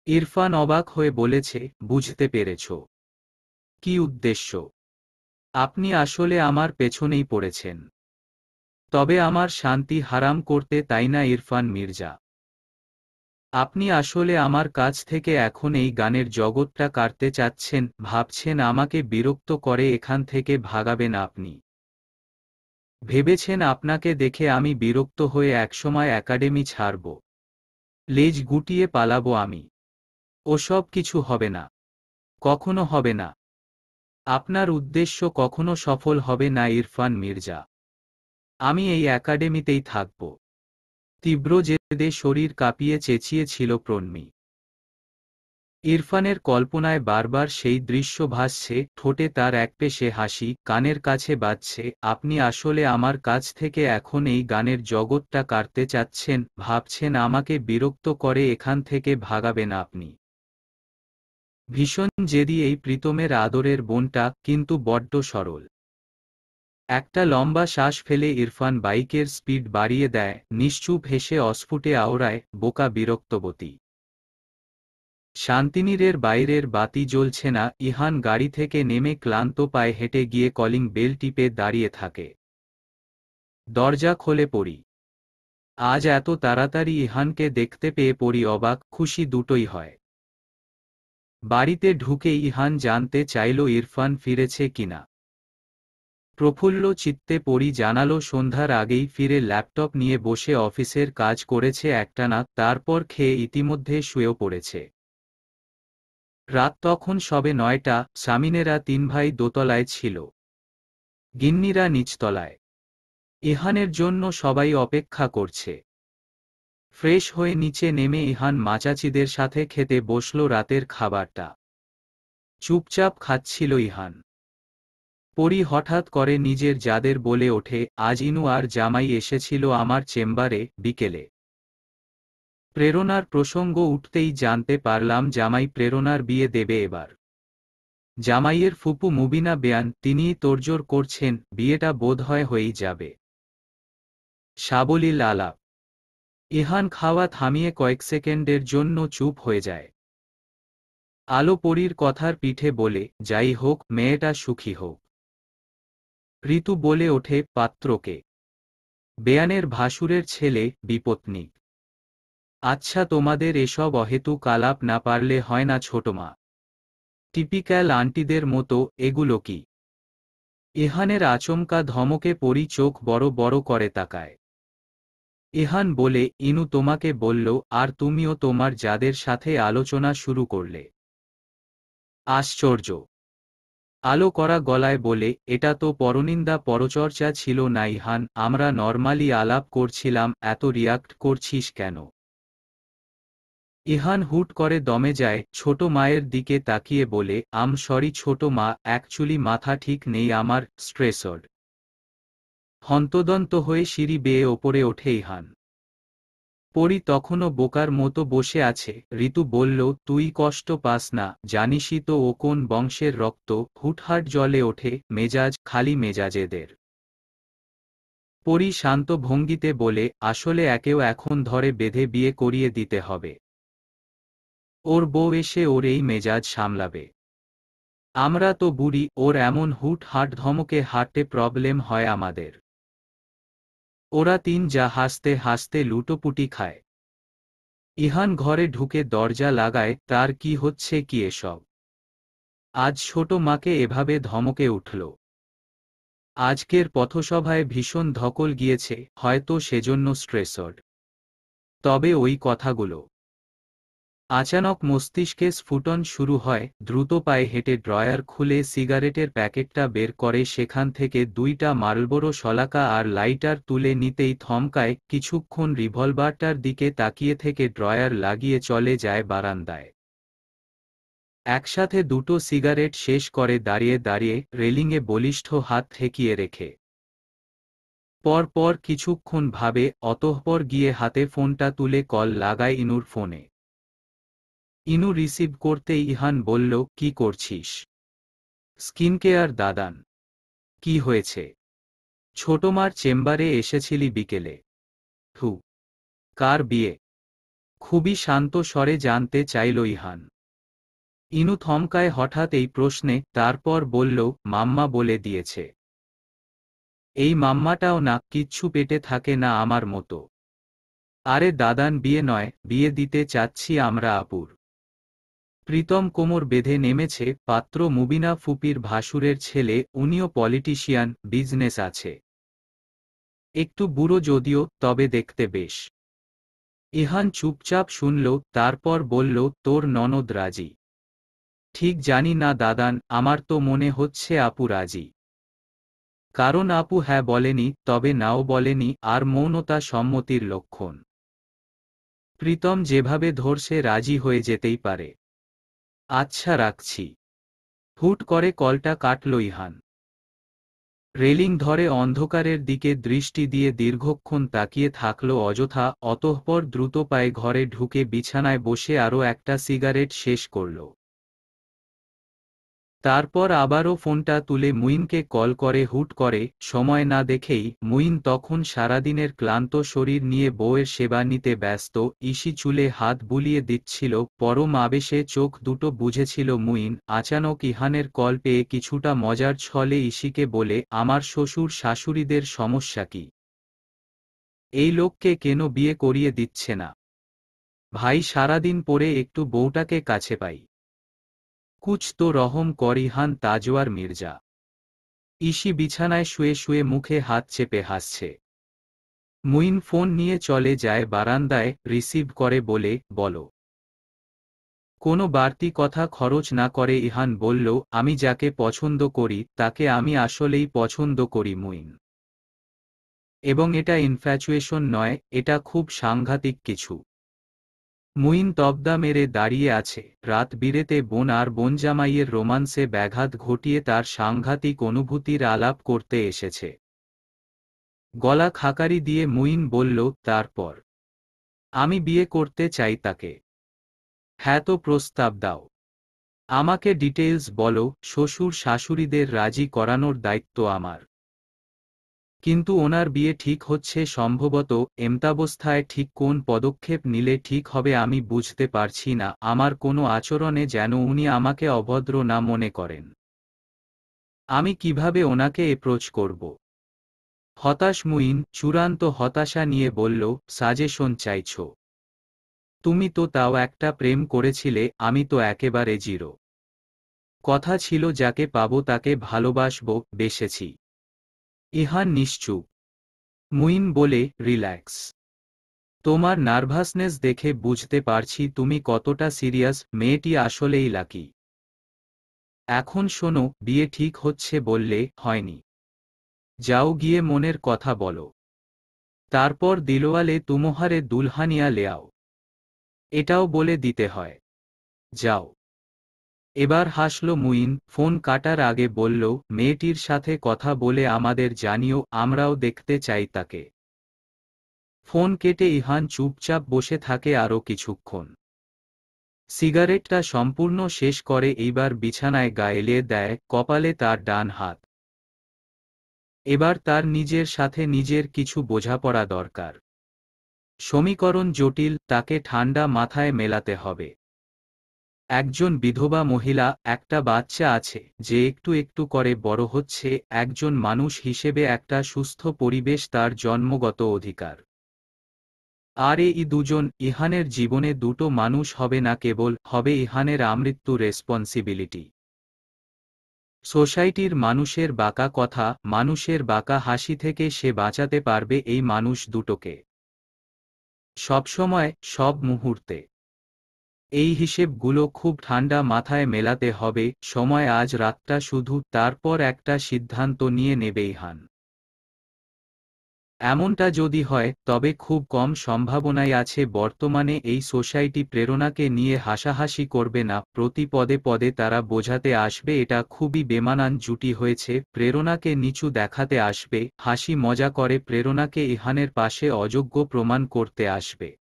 ইরফান অবাক হয়ে বলেছে, বুঝতে পেরেছ? কি উদ্দেশ্য? আপনি আসলে আমার পেছনেই পড়েছেন। তবে আমার শান্তি হারাম করতে, তাই না ইরফান মির্জা? আপনি আসলে আমার কাছ থেকে এখন এই গানের জগৎটা কাটতে চাচ্ছেন, ভাবছেন আমাকে বিরক্ত করে এখান থেকে ভাগাবেন আপনি। ভেবেছেন আপনাকে দেখে আমি বিরক্ত হয়ে একসময় একাডেমি ছাড়ব, লেজ গুটিয়ে পালাবো আমি। ওসব কিছু হবে না, কখনো হবে না। আপনার উদ্দেশ্য কখনো সফল হবে না ইরফান মির্জা। আমি এই একাডেমিতেই থাকব। তীব্র জেদে শরীর কাঁপিয়ে চেঁচিয়েছিল প্রণমী। ইরফানের কল্পনায় বারবার সেই দৃশ্য ভাসছে, ঠোঁটে তার একপেশে হাসি, কানের কাছে বাজছে, আপনি আসলে আমার কাছ থেকে এখন এই গানের জগৎটা কাটতে চাচ্ছেন, ভাবছেন আমাকে বিরক্ত করে এখান থেকে ভাগাবেন আপনি। ভীষণ জেদি এই প্রীতমের আদরের বোনটা, কিন্তু বড্ড সরল। একটা লম্বা শ্বাস ফেলে ইরফান বাইকের স্পিড বাড়িয়ে দেয়, নিশ্চুপ হেসে অস্ফুটে আওড়ায়, বোকা বিরক্তবতী। শান্তিনীরের বাইরের বাতি জ্বলছে না, ইহান গাড়ি থেকে নেমে ক্লান্ত পায়ে হেঁটে গিয়ে কলিং বেল টিপে দাঁড়িয়ে থাকে। দরজা খোলে পরি। আজ এত তাড়াতাড়ি ইহানকে দেখতে পেয়ে পরি অবাক, খুশি দুটোই হয়। বাড়িতে ঢুকে ইহান জানতে চাইল ইরফান ফিরেছে কিনা। প্রফুল্ল চিত্তে পরি জানালো সন্ধ্যার আগেই ফিরে ল্যাপটপ নিয়ে বসে অফিসের কাজ করেছে একটানা, তারপর খেয়ে ইতিমধ্যে শুয়েও পড়েছে। রাত তখন সবে ৯টা, সামিনেরা ৩ ভাই দোতলায় ছিল, গিন্নিরা নিচতলায়। ইহানের জন্য সবাই অপেক্ষা করছে। ফ্রেশ হয়ে নিচে নেমে ইহান মাচাচিদের সাথে খেতে বসল রাতের খাবারটা। চুপচাপ খাচ্ছিল ইহান। পরি হঠাৎ করে নিজের যাদের বলে ওঠে, আজ ইনু আর জামাই এসেছিল আমার চেম্বারে, বিকেলে। প্রেরণার প্রসঙ্গ উঠতেই জানতে পারলাম জামাই প্রেরণার বিয়ে দেবে এবার। জামাইয়ের ফুপু মুবিনা বেয়ান, তিনিই তোড়জোড় করছেন, বিয়েটা বোধহয় হয়েই যাবে। সাবলীল আলাপ। ইহান খাওয়া থামিয়ে কয়েক সেকেন্ডের জন্য চুপ হয়ে যায়। আলো পরীর কথার পিঠে বলে, যাই হোক, মেয়েটা সুখী হোক। ঋতু বলে ওঠে, পাত্রকে? বেয়ানের ভাসুরের ছেলে, বিপত্নিক। আচ্ছা, তোমাদের এসব অহেতুক আলাপ না পারলে হয় না ছোটমা? টিপিক্যাল আন্টিদের মতো, এগুলো কি? ইহানের আচমকা ধমকে পরি চোখ বড় বড় করে তাকায়। ইহান বলে, ইনু তোমাকে বলল, আর তুমিও তোমার যাদের সাথে আলোচনা শুরু করলে? আশ্চর্য। আলো করা গলায় বলে, এটা তো পরনিন্দা পরচর্চা ছিল না ইহান, আমরা নরমালি আলাপ করছিলাম, এত রিয়াক্ট করছিস কেন? ইহান হুট করে দমে যায়, ছোট মায়ের দিকে তাকিয়ে বলে, সরি ছোট মা, অ্যাকচুয়ালি মাথা ঠিক নেই আমার, স্ট্রেসড। হন্তদন্ত হয়ে সিঁড়ি বেয়ে ওপরে ওঠে ইহান। পরি তখনও বোকার মতো বসে আছে। ঋতু বলল, তুই কষ্ট পাস না, জানিসই তো ও কোন বংশের রক্ত। হুটহাট জ্বলে ওঠে মেজাজ, খালি মেজাজেদের। পরি শান্ত ভঙ্গিতে বলে, আসলে একেও এখন ধরে বেঁধে বিয়ে করিয়ে দিতে হবে। ওর বউ এসে ওর এই মেজাজ সামলাবে। আমরা তো বুড়ি, ওর এমন হুটহাট ধমকে হাঁটতে প্রবলেম হয় আমাদের। ওরা তিন যা হাসতে হাসতে লুটোপুটি খায়। ইহান ঘরে ঢুকে দরজা লাগায়, তার কি হচ্ছে কি এসব? আজ ছোট মাকে এভাবে ধমকে উঠল। আজকের পথসভায় ভীষণ ধকল গিয়েছে, হয়তো সেজন্য স্ট্রেসড। তবে ওই কথাগুলো। আচানক মস্তিষ্কে স্ফুটন শুরু হয়, দ্রুত পায়ে হেঁটে ড্রয়ার খুলে সিগারেটের প্যাকেটটা বের করে সেখান থেকে 2টা মালবোরো শলাকা আর লাইটার তুলে নিতেই থমকায়, কিছুক্ষণ রিভলভারটার দিকে তাকিয়ে থেকে ড্রয়ার লাগিয়ে চলে যায় বারান্দায়। একসাথে 2টো সিগারেট শেষ করে দাঁড়িয়ে দাঁড়িয়ে রেলিংয়ে বলিষ্ঠ হাত ঠেকিয়ে রেখে পর কিছুক্ষণ ভাবে, অতঃপর গিয়ে হাতে ফোনটা তুলে কল লাগায় ইনুর ফোনে। ইনু রিসিভ করতেই ইহান বলল, কি করছিস? স্কিন কেয়ার দাদান। কি হয়েছে? ছোটমার চেম্বারে এসেছিলি বিকেলে। হু, কার বিয়ে? খুবই শান্ত স্বরে জানতে চাইল ইহান। ইনু থমকায় হঠাৎ এই প্রশ্নে, তারপর বলল, মাম্মা বলে দিয়েছে। এই মাম্মাটাও না, কিচ্ছু পেটে থাকে না আমার মতো। আরে দাদান বিয়ে নয়, বিয়ে দিতে চাচ্ছি আমরা আপুর। প্রীতম কোমর বেঁধে নেমেছে, পাত্র মুবিনা ফুপির ভাসুরের ছেলে, উনিও পলিটিশিয়ান, বিজনেস আছে। একটু বুড়ো যদিও, তবে দেখতে বেশ। ইহান চুপচাপ শুনল, তারপর বলল, তোর ননদ রাজি? ঠিক জানি না দাদান, আমার তো মনে হচ্ছে আপু রাজি। কারণ আপু হ্যাঁ বলেনি, তবে নাও বলেনি, আর মৌনতা সম্মতির লক্ষণ। প্রীতম যেভাবে ধরছে রাজি হয়ে যেতেই পারে। আচ্ছা রাখছি। হুট করে কলটা কাটল ইহান। রেলিং ধরে অন্ধকারের দিকে দৃষ্টি দিয়ে দীর্ঘক্ষণ তাকিয়ে থাকল অযথা, অতঃপর দ্রুত পায়ে ঘরে ঢুকে বিছানায় বসে আরও একটা সিগারেট শেষ করল। তারপর আবারও ফোনটা তুলে মুইনকে কল করে হুট করে, সময় না দেখেই। মুইন তখন সারাদিনের ক্লান্ত শরীর নিয়ে বউয়ের সেবা নিতে ব্যস্ত। ইসি চুলে হাত বুলিয়ে দিচ্ছিল, পরম আবেশে চোখ দুটো বুঝেছিল মুইন। আচানক ইহানের কল পেয়ে কিছুটা মজার ছলে ইসিকে বলে, আমার শ্বশুর শাশুড়িদের সমস্যা কি? এই লোককে কেন বিয়ে করিয়ে দিচ্ছে না? ভাই সারাদিন পরে একটু বউটাকে কাছে পাই। কুছ তো রহম কর ইহান তাজওয়ার মির্জা। ইসি বিছানায় শুয়ে শুয়ে মুখে হাত চেপে হাসছে। মুইন ফোন নিয়ে চলে যায় বারান্দায়, রিসিভ করে বলে, বলো। কোনো বাড়তি কথা খরচ না করে ইহান বলল, আমি যাকে পছন্দ করি তাকে আমি আসলেই পছন্দ করি মুইন। এবং এটা ইনফ্যাচুয়েশন নয়, এটা খুব সাংঘাতিক কিছু। মুইন তবদা মেরে দাঁড়িয়ে আছে। রাত বিরেতে বোন আর বোনজামাইয়ের রোমান্সে ব্যাঘাত ঘটিয়ে তার সাংঘাতিক অনুভূতির আলাপ করতে এসেছে। গলা খাকারি দিয়ে মুইন বলল, তারপর? আমি বিয়ে করতে চাই তাকে। হ্যাঁ তো প্রস্তাব দাও। আমাকে ডিটেইলস বলো। শ্বশুর শাশুড়িদের রাজি করানোর দায়িত্ব আমার। কিন্তু ওনার বিয়ে ঠিক হচ্ছে সম্ভবত, এমতাবস্থায় ঠিক কোন পদক্ষেপ নিলে ঠিক হবে আমি বুঝতে পারছি না। আমার কোনো আচরণে যেন উনি আমাকে অভদ্র না মনে করেন। আমি কিভাবে ওনাকে অ্যাপ্রোচ করব? হতাশ মুইন চূড়ান্ত হতাশা নিয়ে বলল, সাজেশন চাইছো? তুমি তো তাও একটা প্রেম করেছিলে, আমি তো একেবারে জিরো। কথা ছিল যাকে পাবো তাকে ভালোবাসবো, বেসেছি। ইহান নিশ্চুপ। মুইন বলে, রিল্যাক্স। তোমার নার্ভাসনেস দেখে বুঝতে পারছি তুমি কতটা সিরিয়াস। মেয়েটি আসলেই লাকি। এখন শোনো, বিয়ে ঠিক হচ্ছে বললে, হয়নি। যাও গিয়ে মনের কথা বলো। তারপর দিলওয়ালে তুমহারে দুলহানিয়া লেয়াও। এটাও বলে দিতে হয়। যাও। এবার হাসল মুইন। ফোন কাটার আগে বলল, মেয়েটির সাথে কথা বলে আমাদের জানিও, আমরাও দেখতে চাই তাকে। ফোন কেটে ইহান চুপচাপ বসে থাকে আরও কিছুক্ষণ। সিগারেটটা সম্পূর্ণ শেষ করে এইবার বিছানায় গা এলিয়ে দেয়, কপালে তার ডান হাত। এবার তার নিজের সাথে নিজের কিছু বোঝাপড়া দরকার। সমীকরণ জটিল, তাকে ঠান্ডা মাথায় মেলাতে হবে। একজন বিধবা মহিলা, একটা বাচ্চা আছে, যে একটু একটু করে বড় হচ্ছে। একজন মানুষ হিসেবে একটা সুস্থ পরিবেশ তার জন্মগত অধিকার। আর এই দুজন, ইহানের জীবনে দুটো মানুষ হবে না কেবল, হবে ইহানের আমৃত্যু রেসপন্সিবিলিটি। সোসাইটির মানুষের বাঁকা কথা, মানুষের বাঁকা হাসি থেকে সে বাঁচাতে পারবে এই মানুষ দুটোকে। সবসময়, সব মুহূর্তে। এই হিসেবগুলো খুব ঠান্ডা মাথায় মেলাতে হবে। সময় আজ রাতটা শুধু, তারপর একটা সিদ্ধান্ত নিয়ে নেবে ইহান। এমনটা যদি হয়, তবে খুব কম সম্ভাবনাই আছে বর্তমানে এই সোসাইটি প্রেরণাকে নিয়ে হাসাহাসি করবে না। প্রতি পদে পদে তারা বোঝাতে আসবে এটা খুবই বেমানান জুটি হয়েছে। প্রেরণাকে নিচু দেখাতে আসবে, হাসি মজা করে প্রেরণাকে ইহানের পাশে অযোগ্য প্রমাণ করতে আসবে।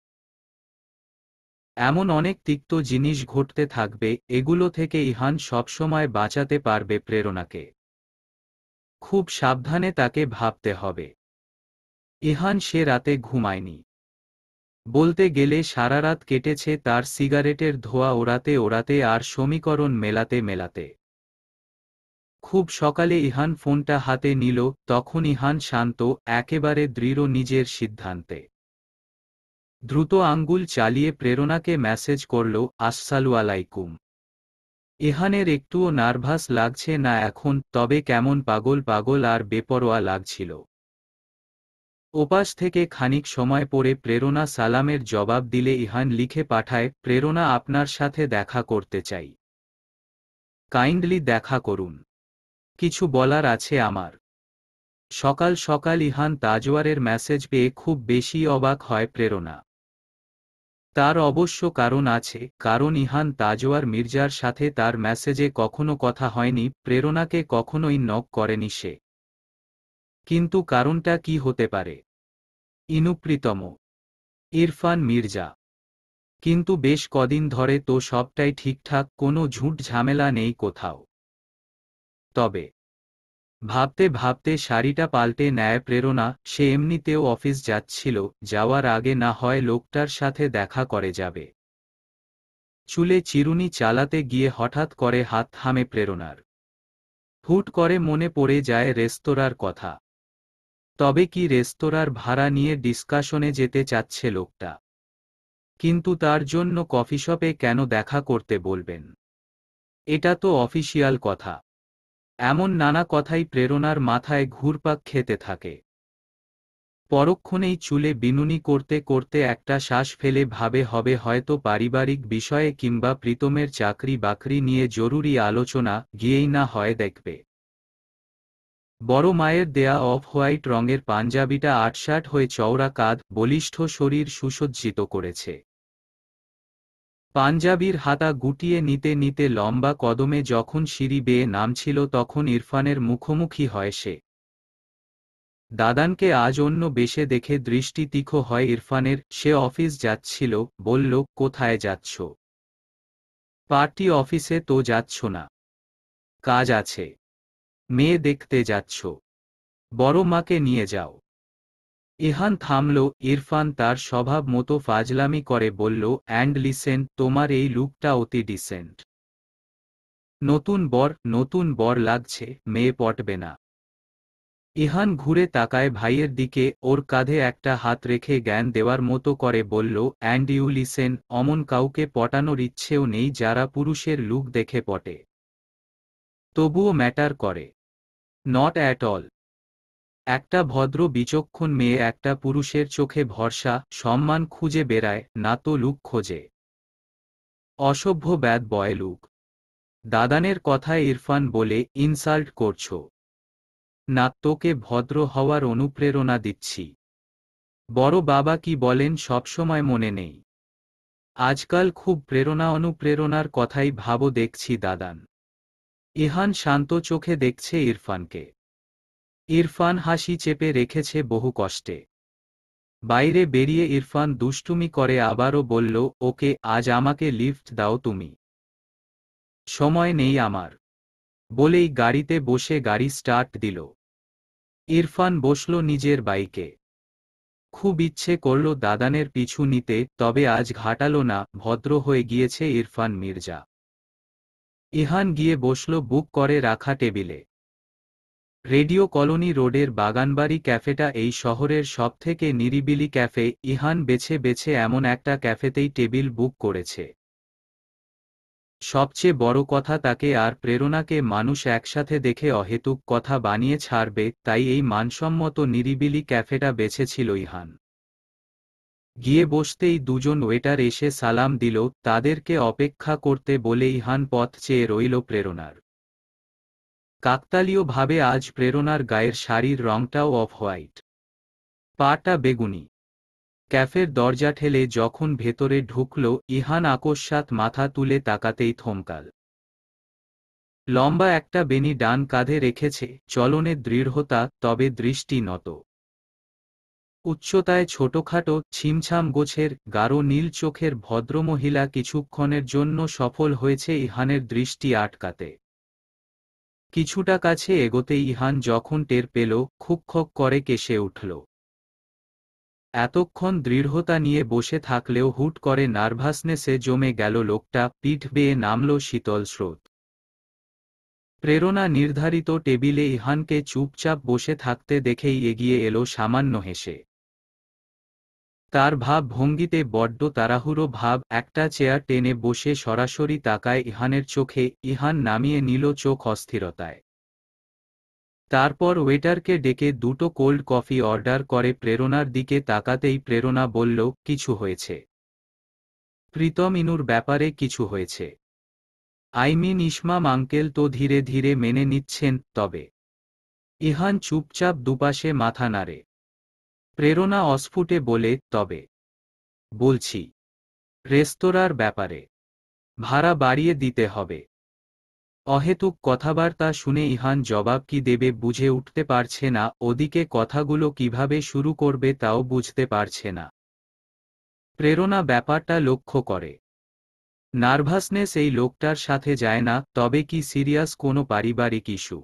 এমন অনেক তিক্ত জিনিস ঘটতে থাকবে, এগুলো থেকে ইহান সবসময় বাঁচাতে পারবে প্রেরণাকে। খুব সাবধানে তাকে ভাবতে হবে। ইহান সে রাতে ঘুমায়নি। বলতে গেলে সারা রাত কেটেছে তার সিগারেটের ধোঁয়া ওড়াতে ওড়াতে আর সমীকরণ মেলাতে মেলাতে। খুব সকালে ইহান ফোনটা হাতে নিল, তখন ইহান শান্ত, একেবারে দৃঢ় নিজের সিদ্ধান্তে। দ্রুত আঙ্গুল চালিয়ে প্রেরণাকে মেসেজ করল, আসসালামু আলাইকুম। ইহানের একটুও নার্ভাস লাগছে না এখন, তবে কেমন পাগল পাগল আর বেপরোয়া লাগছিল। ওপাশ থেকে খানিক সময় পরে প্রেরণা সালামের জবাব দিলে ইহান লিখে পাঠায়, প্রেরণা আপনার সাথে দেখা করতে চাই। কাইন্ডলি দেখা করুন। কিছু বলার আছে আমার। সকাল সকাল ইহান তাজওয়ারের মেসেজ পেয়ে খুব বেশি অবাক হয় প্রেরণা। তার অবশ্য কারণ আছে, কারণ ইহান তাজওয়ার মির্জার সাথে তার মেসেজে কখনো কথা হয়নি, প্রেরণাকে কখনোই নক করেনি সে। কিন্তু কারণটা কি হতে পারে? ইনুপ্রীতম, ইরফান মির্জা। কিন্তু বেশ কদিন ধরে তো সবটাই ঠিকঠাক, কোনো ঝুট ঝামেলা নেই কোথাও। তবে ভাবতে ভাবতে শাড়িটা পাল্টে নেয় প্রেরণা। সে এমনিতেও অফিস যাচ্ছিল, যাওয়ার আগে না হয় লোকটার সাথে দেখা করে যাবে। চুলে চিরুনি চালাতে গিয়ে হঠাৎ করে হাত থামে প্রেরণার। হুট করে মনে পড়ে যায় রেস্তোরাঁর কথা। তবে কি রেস্তোরাঁর ভাড়া নিয়ে ডিসকাশনে যেতে চাচ্ছে লোকটা? কিন্তু তার জন্য কফিশপে কেন দেখা করতে বলবেন? এটা তো অফিসিয়াল কথা। এমন নানা কথাই প্রেরণার মাথায় ঘুরপাক খেতে থাকে। পরক্ষণেই চুলে বিনুনি করতে করতে একটা শ্বাস ফেলে ভাবে হবে হয়তো পারিবারিক বিষয়ে কিংবা প্রীতমের চাকরি বাকরি নিয়ে জরুরি আলোচনা, গিয়েই না হয় দেখবে। বড় মায়ের দেয়া অফ হোয়াইট রঙের পাঞ্জাবিটা আটসাট হয়ে চওড়া কাঁধ, বলিষ্ঠ শরীর সুসজ্জিত করেছে। পাঞ্জাবির হাতা গুটিয়ে নিতে নিতে লম্বা কদমে যখন সিঁড়ি বেয়ে নামছিল তখন ইরফানের মুখোমুখি হয় সে। দাদানকে আজ অন্য বেশে দেখে দৃষ্টি তীক্ষ্ণ হয় ইরফানের। সে অফিস যাচ্ছিল, বলল, কোথায় যাচ্ছ? পার্টি অফিসে তো যাচ্ছ না। কাজ আছে। মেয়ে দেখতে যাচ্ছ? বড় মাকে নিয়ে যাও। ইহান থামল। ইরফান তার স্বভাব মতো ফাজলামি করে বলল, অ্যান্ড লিসেন, তোমার এই লুকটা অতি ডিসেন্ট। নতুন বর লাগছে, মেয়ে পটবে না। ইহান ঘুরে তাকায় ভাইয়ের দিকে, ওর কাঁধে একটা হাত রেখে জ্ঞান দেওয়ার মতো করে বলল, অ্যান্ড ইউ লিসেন, অমন কাউকে পটানোর ইচ্ছেও নেই যারা পুরুষের লুক দেখে পটে। তবুও ম্যাটার করে। Not at all. একটা ভদ্র বিচক্ষণ মেয়ে একটা পুরুষের চোখে ভরসা, সম্মান খুঁজে বেড়ায়, না তো লুক খোঁজে। অসভ্য ব্যাড বয় লুক। দাদানের কথায় ইরফান বলে, ইনসাল্ট করছো? না, তোকে ভদ্র হওয়ার অনুপ্রেরণা দিচ্ছি। বড় বাবা কি বলেন সবসময় মনে নেই? আজকাল খুব অনুপ্রেরণার কথাই ভাবো দেখছি দাদান। ইহান শান্ত চোখে দেখছে ইরফানকে। ইরফান হাসি চেপে রেখেছে বহু কষ্টে। বাইরে বেরিয়ে ইরফান দুষ্টুমি করে আবারও বলল, ওকে, আজ আমাকে লিফট দাও তুমি। সময় নেই আমার। বলেই গাড়িতে বসে গাড়ি স্টার্ট দিল। ইরফান বসল নিজের বাইকে। খুব ইচ্ছে করল দাদানের পিছু নিতে, তবে আজ ঘাটালো না, ভদ্র হয়ে গিয়েছে ইরফান মির্জা। ইহান গিয়ে বসল বুক করে রাখা টেবিলে। রেডিও কলোনি রোডের বাগানবাড়ি ক্যাফেটা এই শহরের সবথেকে নিরিবিলি ক্যাফে। ইহান বেছে বেছে এমন একটা ক্যাফেতেই টেবিল বুক করেছে। সবচেয়ে বড় কথা, তাকে আর প্রেরণাকে মানুষ একসাথে দেখে অহেতুক কথা বানিয়ে ছাড়বে, তাই এই মানসম্মত নিরিবিলি ক্যাফেটা বেছেছিল ইহান। গিয়ে বসতেই দুজন ওয়েটার এসে সালাম দিল, তাদেরকে অপেক্ষা করতে বলে ইহান পথ চেয়ে রইল প্রেরণার। কাকতালীয়ভাবে আজ প্রেরণার গায়ের শাড়ির রংটাও অফ হোয়াইট, পাটা বেগুনি। ক্যাফের দরজা ঠেলে যখন ভেতরে ঢুকল, ইহান আকস্মাৎ মাথা তুলে তাকাতেই থমকাল। লম্বা একটা বেনি ডান কাঁধে রেখেছে, চলনে দৃঢ়তা, তবে দৃষ্টি নত। উচ্চতায় ছোটখাটো ছিমছাম গোছের গাঢ় নীল চোখের ভদ্রমহিলা কিছুক্ষণের জন্য সফল হয়েছে ইহানের দৃষ্টি আটকাতে। কিছুটা কাছে এগোতেই ইহান যখন টের পেল, খুকখক করে কেসে উঠল। এতক্ষণ দৃঢ়তা নিয়ে বসে থাকলেও হুট করে নার্ভাসনেসে জমে গেল লোকটা, পিঠ বেয়ে নামল শীতল স্রোত। প্রেরণা নির্ধারিত টেবিলে ইহানকে চুপচাপ বসে থাকতে দেখেই এগিয়ে এলো সামান্য হেসে। তার ভাব ভঙ্গিতে বড্ড তাড়াহুড়ো ভাব, একটা চেয়ার টেনে বসে সরাসরি তাকায় ইহানের চোখে। ইহান নামিয়ে নিল চোখ অস্থিরতায়। তারপর ওয়েটারকে ডেকে দুটো কোল্ড কফি অর্ডার করে প্রেরণার দিকে তাকাতেই প্রেরণা বলল, কিছু হয়েছে? প্রীতম ইনুর ব্যাপারে কিছু হয়েছে? ইসমাম আঙ্কেল তো ধীরে ধীরে মেনে নিচ্ছেন, তবে। ইহান চুপচাপ দুপাশে মাথা নাড়ে। প্রেরণা অস্ফুটে বলে, তবে বলছি রেস্তোরাঁর ব্যাপারে ভাড়া বাড়িয়ে দিতে হবে। অহেতুক কথাবার্তা শুনে ইহান জবাব কি দেবে বুঝে উঠতে পারছে না, ওদিকে কথাগুলো কিভাবে শুরু করবে তাও বুঝতে পারছে না। প্রেরণা ব্যাপারটা লক্ষ্য করে। নার্ভাসনেস এই লোকটার সাথে যায় না, তবে কি সিরিয়াস কোনো পারিবারিক ইস্যু?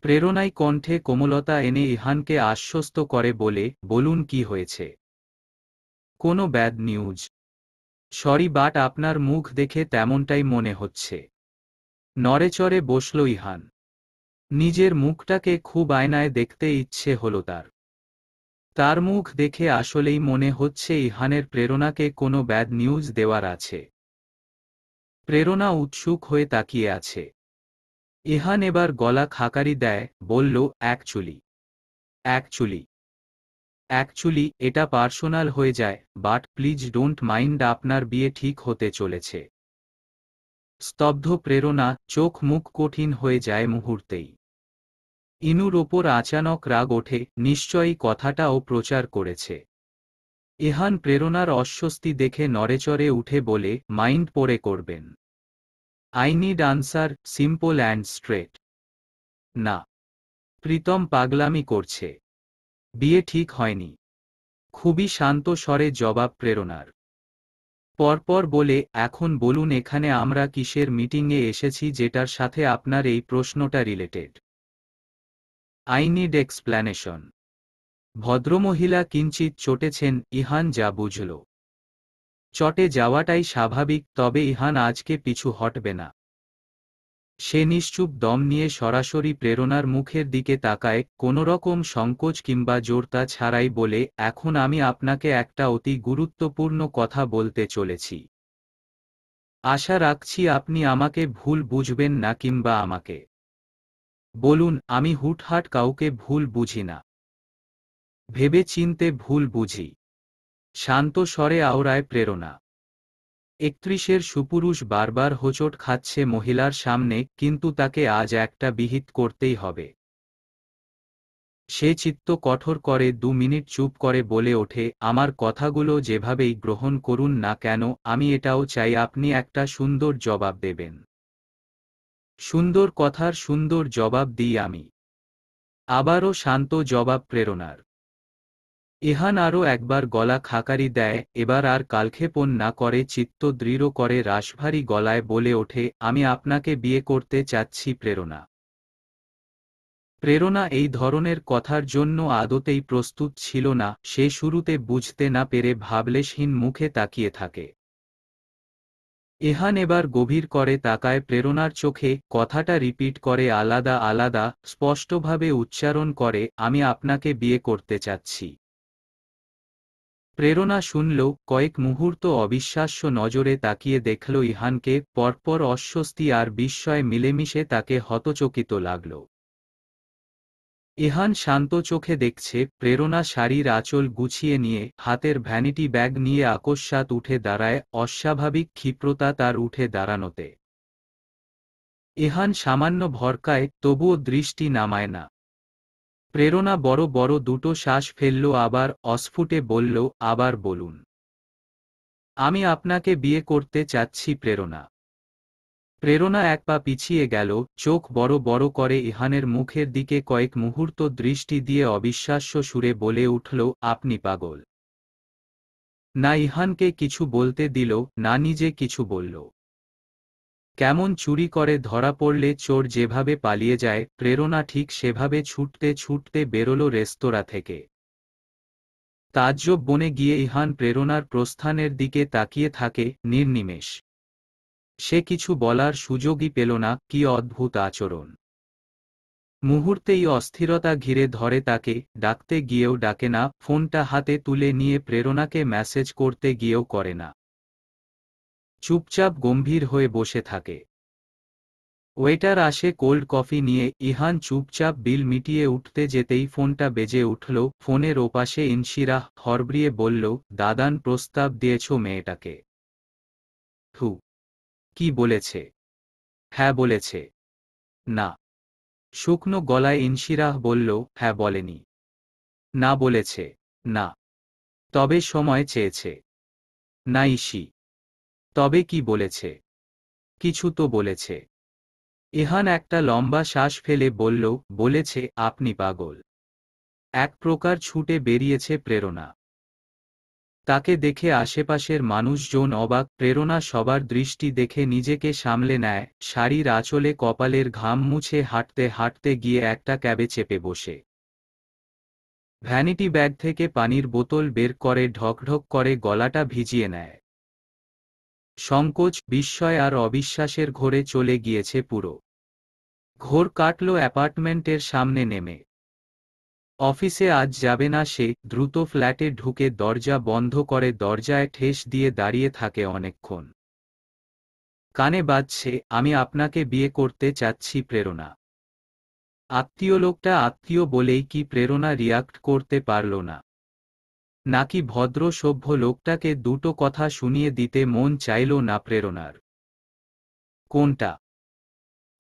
প্রেরণাই কণ্ঠে কোমলতা এনে ইহানকে আশ্বস্ত করে বলে, বলুন কি হয়েছে? কোনো ব্যাড নিউজ? সরি বাট আপনার মুখ দেখে তেমনটাই মনে হচ্ছে। নড়েচড়ে বসল ইহান। নিজের মুখটাকে খুব আয়নায় দেখতে ইচ্ছে হলো তার। তার মুখ দেখে আসলেই মনে হচ্ছে ইহানের প্রেরণাকে কোনো ব্যাড নিউজ দেওয়ার আছে। প্রেরণা উৎসুক হয়ে তাকিয়ে আছে। ইহান এবার গলা খাকারি দেয়, বলল, অ্যাকচুয়ালি এটা পার্সোনাল হয়ে যায়, বাট প্লিজ ডোন্ট মাইন্ড, আপনার বিয়ে ঠিক হতে চলেছে। স্তব্ধ প্রেরণা, চোখ মুখ কঠিন হয়ে যায় মুহূর্তেই। ইনুর ওপর আচানক রাগ ওঠে, নিশ্চয়ই কথাটা ও প্রচার করেছে। ইহান প্রেরণার অস্বস্তি দেখে নড়েচড়ে উঠে বলে, মাইন্ড পরে করবেন। I need answer, simple and straight. না। প্রীতম পাগলামি করছে। বিয়ে ঠিক হয়নি। খুবই শান্ত স্বরে জবাব প্রেরণার। পরপর বলে, এখন বলুন এখানে আমরা কিসের মিটিংয়ে এসেছি যেটার সাথে আপনার এই প্রশ্নটা রিলেটেড? I need explanation. ভদ্রমহিলা কিঞ্চিত চটেছেন, ইহান যা বুঝল। চটে যাওয়াটাই স্বাভাবিক, তবে ইহান আজকে পিছু হটবে না। সে নিশ্চুপ দম নিয়ে সরাসরি প্রেরণার মুখের দিকে তাকায়, কোনোরকম সংকোচ কিংবা জোরতা ছাড়াই বলে, এখন আমি আপনাকে একটা অতি গুরুত্বপূর্ণ কথা বলতে চলেছি। আশা রাখছি আপনি আমাকে ভুল বুঝবেন না, কিংবা আমাকে। বলুন, আমি হুটহাট কাউকে ভুল বুঝি না। ভেবে চিনতে ভুল বুঝি। শান্ত স্বরে আওড়ায় প্রেরণা। ৩১-এর সুপুরুষ বারবার হোঁচট খাচ্ছে মহিলার সামনে, কিন্তু তাকে আজ একটা বিহিত করতেই হবে। সে চিত্ত কঠোর করে ২ মিনিট চুপ করে বলে ওঠে, আমার কথাগুলো যেভাবেই গ্রহণ করুন না কেন, আমি এটাও চাই আপনি একটা সুন্দর জবাব দেবেন। সুন্দর কথার সুন্দর জবাব দিই আমি। আবারও শান্ত জবাব প্রেরণার। ইহান আরও একবার গলা খাকারি দেয়, এবার আর কালক্ষেপণ না করে চিত্ত দৃঢ় করে রাশভারী গলায় বলে ওঠে, আমি আপনাকে বিয়ে করতে চাচ্ছি প্রেরণা। প্রেরণা এই ধরনের কথার জন্য আদতেই প্রস্তুত ছিল না, সে শুরুতে বুঝতে না পেরে ভাবলেশহীন মুখে তাকিয়ে থাকে। ইহান এবার গভীর করে তাকায় প্রেরণার চোখে, কথাটা রিপিট করে আলাদা আলাদা, স্পষ্টভাবে উচ্চারণ করে, আমি আপনাকে বিয়ে করতে চাচ্ছি। প্রেরণা শুনল, কয়েক মুহূর্ত অবিশ্বাস্য নজরে তাকিয়ে দেখল ইহানকে, পরপর অস্বস্তি আর বিস্ময় মিলেমিশে তাকে হতচকিত লাগল। ইহান শান্ত চোখে দেখছে, প্রেরণা শাড়ির আঁচল গুছিয়ে নিয়ে, হাতের ভ্যানিটি ব্যাগ নিয়ে আকস্মাৎ উঠে দাঁড়ায়, অস্বাভাবিক ক্ষিপ্রতা তার উঠে দাঁড়ানোতে। ইহান সামান্য ভরকায়, তবুও দৃষ্টি নামায় না। প্রেরণা বড় বড় দুটো শ্বাস ফেলল, আবার অস্ফুটে বলল, আবার বলুন। আমি আপনাকে বিয়ে করতে চাচ্ছি প্রেরণা। প্রেরণা এক পা পিছিয়ে গেল, চোখ বড় বড় করে ইহানের মুখের দিকে কয়েক মুহূর্ত দৃষ্টি দিয়ে অবিশ্বাস্য সুরে বলে উঠল, আপনি পাগল। না ইহানকে কিছু বলতে দিল, না নিজে কিছু বলল। কেমন চুরি করে ধরা পড়লে চোর যেভাবে পালিয়ে যায়, প্রেরণা ঠিক সেভাবে ছুটতে ছুটতে বেরোল রেস্তোরাঁ থেকে। তাজ্জব বনে গিয়ে ইহান প্রেরণার প্রস্থানের দিকে তাকিয়ে থাকে নির্নিমেষ। সে কিছু বলার সুযোগই পেল না। কি অদ্ভুত আচরণ! মুহূর্তেই অস্থিরতা ঘিরে ধরে তাকে, ডাকতে গিয়েও ডাকে না, ফোনটা হাতে তুলে নিয়ে প্রেরণাকে মেসেজ করতে গিয়েও করে না। চুপচাপ গম্ভীর হয়ে বসে থাকে। ওয়েটার আসে কোল্ড কফি নিয়ে, ইহান চুপচাপ বিল মিটিয়ে উঠতে যেতেই ফোনটা বেজে উঠল। ফোনের ওপাশে ইনশিরাহ হড়বড়িয়ে বলল, দাদান প্রস্তাব দিয়েছ মেয়েটাকে? হু, কি বলেছে? হ্যাঁ বলেছে। না। শুকনো গলায় ইনশিরাহ বলল, হ্যাঁ বলেনি। না বলেছে। না। তবে সময় চেয়েছে। না ইসি। তবে কি বলেছে? কিছু তো বলেছে। ইহান একটা লম্বা শ্বাস ফেলে বলল, বলেছে আপনি পাগল। এক প্রকার ছুটে বেরিয়েছে প্রেরণা। তাকে দেখে আশেপাশের মানুষজন অবাক। প্রেরণা সবার দৃষ্টি দেখে নিজেকে সামলে নেয়, শাড়ির আঁচলে কপালের ঘাম মুছে হাঁটতে হাঁটতে গিয়ে একটা ক্যাবে চেপে বসে। ভ্যানিটি ব্যাগ থেকে পানির বোতল বের করে ঢকঢক করে গলাটা ভিজিয়ে নেয়। সংকোচ, বিস্ময় আর অবিশ্বাসের ঘোরে চলে গিয়েছে পুরো। ঘোর কাটল অ্যাপার্টমেন্টের সামনে নেমে। অফিসে আজ যাবে না সে। দ্রুত ফ্ল্যাটে ঢুকে দরজা বন্ধ করে দরজায় ঠেস দিয়ে দাঁড়িয়ে থাকে অনেকক্ষণ। কানে বাজছে, আমি আপনাকে বিয়ে করতে চাচ্ছি প্রেরণা। আত্মীয় লোকটা আত্মীয় বলেই কি প্রেরণা রিয়াক্ট করতে পারল না? নাকি ভদ্র সভ্য লোকটাকে দুটো কথা শুনিয়ে দিতে মন চাইল না প্রেরণার? কোনটা?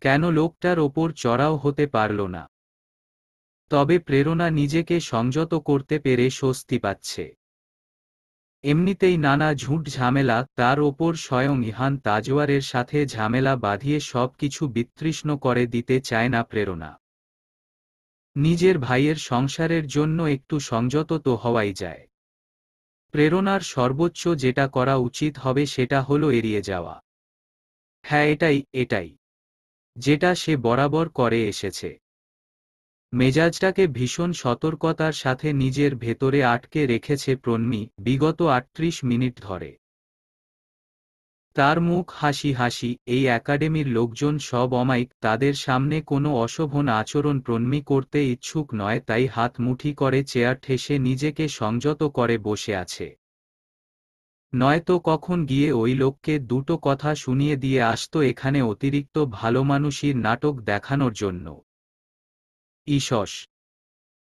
কেন লোকটার ওপর চড়াও হতে পারল না? তবে প্রেরণা নিজেকে সংযত করতে পেরে স্বস্তি পাচ্ছে। এমনিতেই নানা ঝুট ঝামেলা, তার ওপর স্বয়ং ইহান তাজওয়ারের সাথে ঝামেলা বাঁধিয়ে সব কিছু বিতৃষ্ণ করে দিতে চায় না প্রেরণা। নিজের ভাইয়ের সংসারের জন্য একটু সংযত তো হওয়াই যায়। প্রেরণার সর্বোচ্চ যেটা করা উচিত হবে সেটা হলো এড়িয়ে যাওয়া। হ্যাঁ এটাই যেটা সে বরাবর করে এসেছে। মেজাজটাকে ভীষণ সতর্কতার সাথে নিজের ভেতরে আটকে রেখেছে প্রণমী বিগত ৩৮ মিনিট ধরে। তার মুখ হাসি হাসি। এই একাডেমির লোকজন সব অমায়িক, তাদের সামনে কোনো অশোভন আচরণ প্রণমী করতে ইচ্ছুক নয়, তাই হাত মুঠি করে চেয়ার ঠেসে নিজেকে সংযত করে বসে আছে। নয়তো কখন গিয়ে ওই লোককে দুটো কথা শুনিয়ে দিয়ে আসতো এখানে অতিরিক্ত ভালোমানুষির নাটক দেখানোর জন্য। ইসস!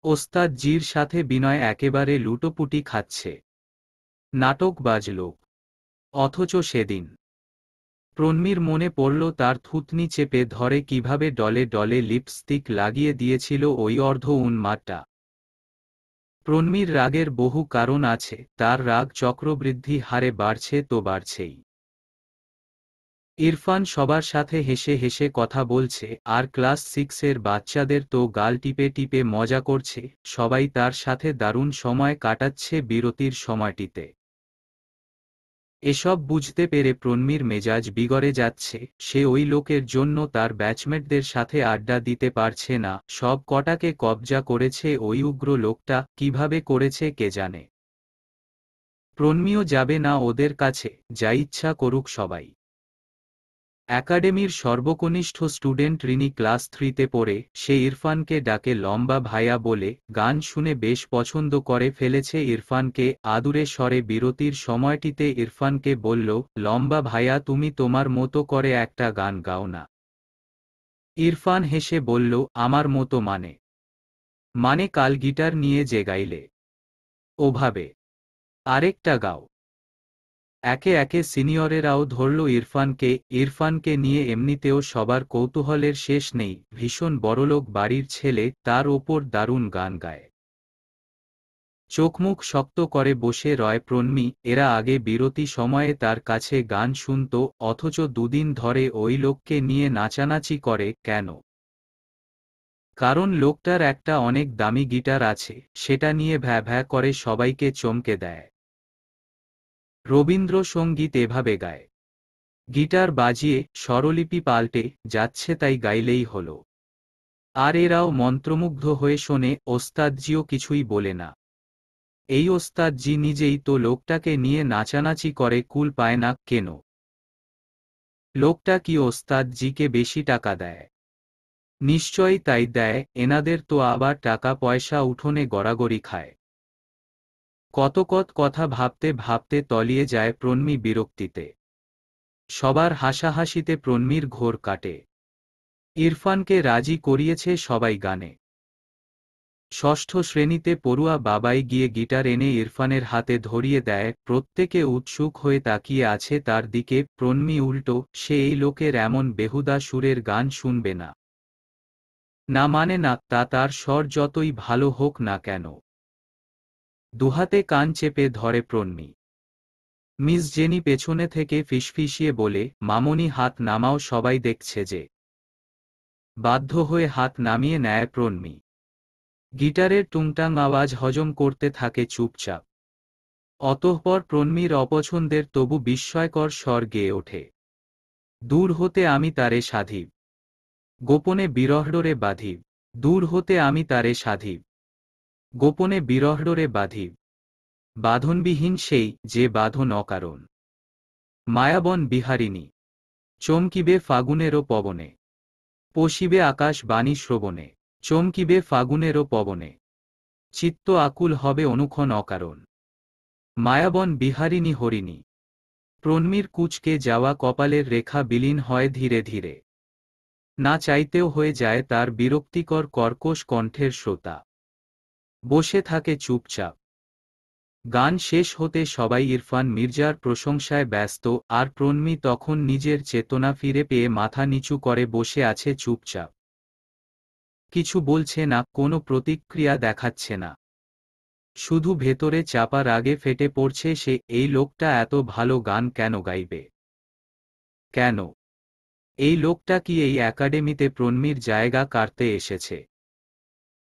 ওস্তাদ জির সাথে বিনয় একেবারে লুটোপুটি খাচ্ছে। নাটকবাজ লোক। অথচ সেদিন প্রণমীর মনে পড়ল তার থুতনি চেপে ধরে কিভাবে ডলে ডলে লিপস্টিক লাগিয়ে দিয়েছিল ওই অর্ধ উন্মাদটা। প্রণমীর রাগের বহু কারণ আছে, তার রাগ চক্রবৃদ্ধি হারে বাড়ছে তো বাড়ছেই। ইরফান সবার সাথে হেসে হেসে কথা বলছে, আর ক্লাস 6-এর বাচ্চাদের তো গাল টিপে টিপে মজা করছে। সবাই তার সাথে দারুণ সময় কাটাচ্ছে বিরতির সময়টিতে। এসব বুঝতে পেরে প্রণমীর মেজাজ বিগড়ে যাচ্ছে। সে ওই লোকের জন্য তার ব্যাচমেটদের সাথে আড্ডা দিতে পারছে না। সব কটাকে কবজা করেছে ওই উগ্র লোকটা, কিভাবে করেছে কে জানে। প্রণমীও যাবে না ওদের কাছে, যা ইচ্ছা করুক সবাই। একাডেমির সর্বকনিষ্ঠ স্টুডেন্ট রিনি ক্লাস 3-তে পড়ে। সে ইরফানকে ডাকে লম্বা ভাইয়া বলে। গান শুনে বেশ পছন্দ করে ফেলেছে ইরফানকে। আদুরে স্বরে বিরতির সময়টিতে ইরফানকে বলল, লম্বা ভাইয়া তুমি তোমার মতো করে একটা গান গাও না। ইরফান হেসে বলল, আমার মতো মানে? মানে কাল গিটার নিয়ে যে গাইলে ওভাবে। আরেকটা গাও। একে একে সিনিয়রেরাও ধরল ইরফানকে। ইরফানকে নিয়ে এমনিতেও সবার কৌতূহলের শেষ নেই। ভীষণ বড়লোক বাড়ির ছেলে, তার ওপর দারুণ গান গায়। চোখমুখ শক্ত করে বসে রয় প্রণমী। এরা আগে বিরতি সময়ে তার কাছে গান শুনত, অথচ দুদিন ধরে ওই লোককে নিয়ে নাচানাচি করে কেন? কারণ লোকটার একটা অনেক দামি গিটার আছে, সেটা নিয়ে ভ্যা ভ্যা করে সবাইকে চমকে দেয়। রবীন্দ্রসঙ্গীত এভাবে গায়, গিটার বাজিয়ে স্বরলিপি পাল্টে যাচ্ছে, তাই গাইলেই হলো। আর এরাও মন্ত্রমুগ্ধ হয়ে শোনে, ওস্তাদজিও কিছুই বলে না। এই ওস্তাদজি নিজেই তো লোকটাকে নিয়ে নাচানাচি করে, কুল পায় না কেন? লোকটা কি ওস্তাদজিকে বেশি টাকা দেয়? নিশ্চয়ই তাই দেয়, এনাদের তো আবার টাকা পয়সা উঠোনে গড়াগড়ি খায়। কত কথা ভাবতে ভাবতে তলিয়ে যায় প্রণমী বিরক্তিতে। সবার হাসাহাসিতে প্রণমীর ঘোর কাটে। ইরফানকে রাজি করিয়েছে সবাই গানে। ষষ্ঠ শ্রেণীতে পড়ুয়া বাবাই গিয়ে গিটার এনে ইরফানের হাতে ধরিয়ে দেয়। প্রত্যেকে উৎসুক হয়ে তাকিয়ে আছে তার দিকে। প্রণমী উল্টো, সে এই লোকের এমন বেহুদা সুরের গান শুনবে না। না মানে না, তা তার স্বর যতই ভালো হোক না কেন। দুহাতে কান চেপে ধরে প্রণমী। মিস জেনি পেছনে থেকে ফিসফিসিয়ে বলে, মামনি হাত নামাও, সবাই দেখছে যে। বাধ্য হয়ে হাত নামিয়ে নেয় প্রণমী। গিটারের টুংটাং আওয়াজ হজম করতে থাকে চুপচাপ। অতঃপর প্রণমীর অপছন্দের তবু বিস্ময়কর স্বর গেয়ে ওঠে। দূর হতে আমি তারে সাধিব, গোপনে বিরহডোরে বাঁধিব। দূর হতে আমি তারে সাধিব, গোপনে বিরহডোরে বাঁধিব। বাঁধনবিহীন সেই, যে বাঁধন অকারণ। মায়াবন বিহারিণী, চমকিবে ফাগুনেরও পবনে। পশিবে আকাশ বাণী শ্রবণে, চমকিবে ফাগুনেরও পবনে। চিত্ত আকুল হবে অনুক্ষণ অকারণ। মায়াবন বিহারিণী হরিণী। প্রণমীর কুঁচকে যাওয়া কপালের রেখা বিলীন হয় ধীরে ধীরে। না চাইতেও হয়ে যায় তার বিরক্তিকর কর্কশ কণ্ঠের শ্রোতা। বসে থাকে চুপচাপ। গান শেষ হতে সবাই ইরফান মির্জার প্রশংসায় ব্যস্ত, আর প্রণমী তখন নিজের চেতনা ফিরে পেয়ে মাথা নিচু করে বসে আছে চুপচাপ। কিছু বলছে না, কোনো প্রতিক্রিয়া দেখাচ্ছে না। শুধু ভেতরে চাপা রাগে ফেটে পড়ছে সে, এই লোকটা এত ভালো গান কেন গাইবে? কেন? এই লোকটা কি এই একাডেমিতে প্রণমীর জায়গা কাটতে এসেছে?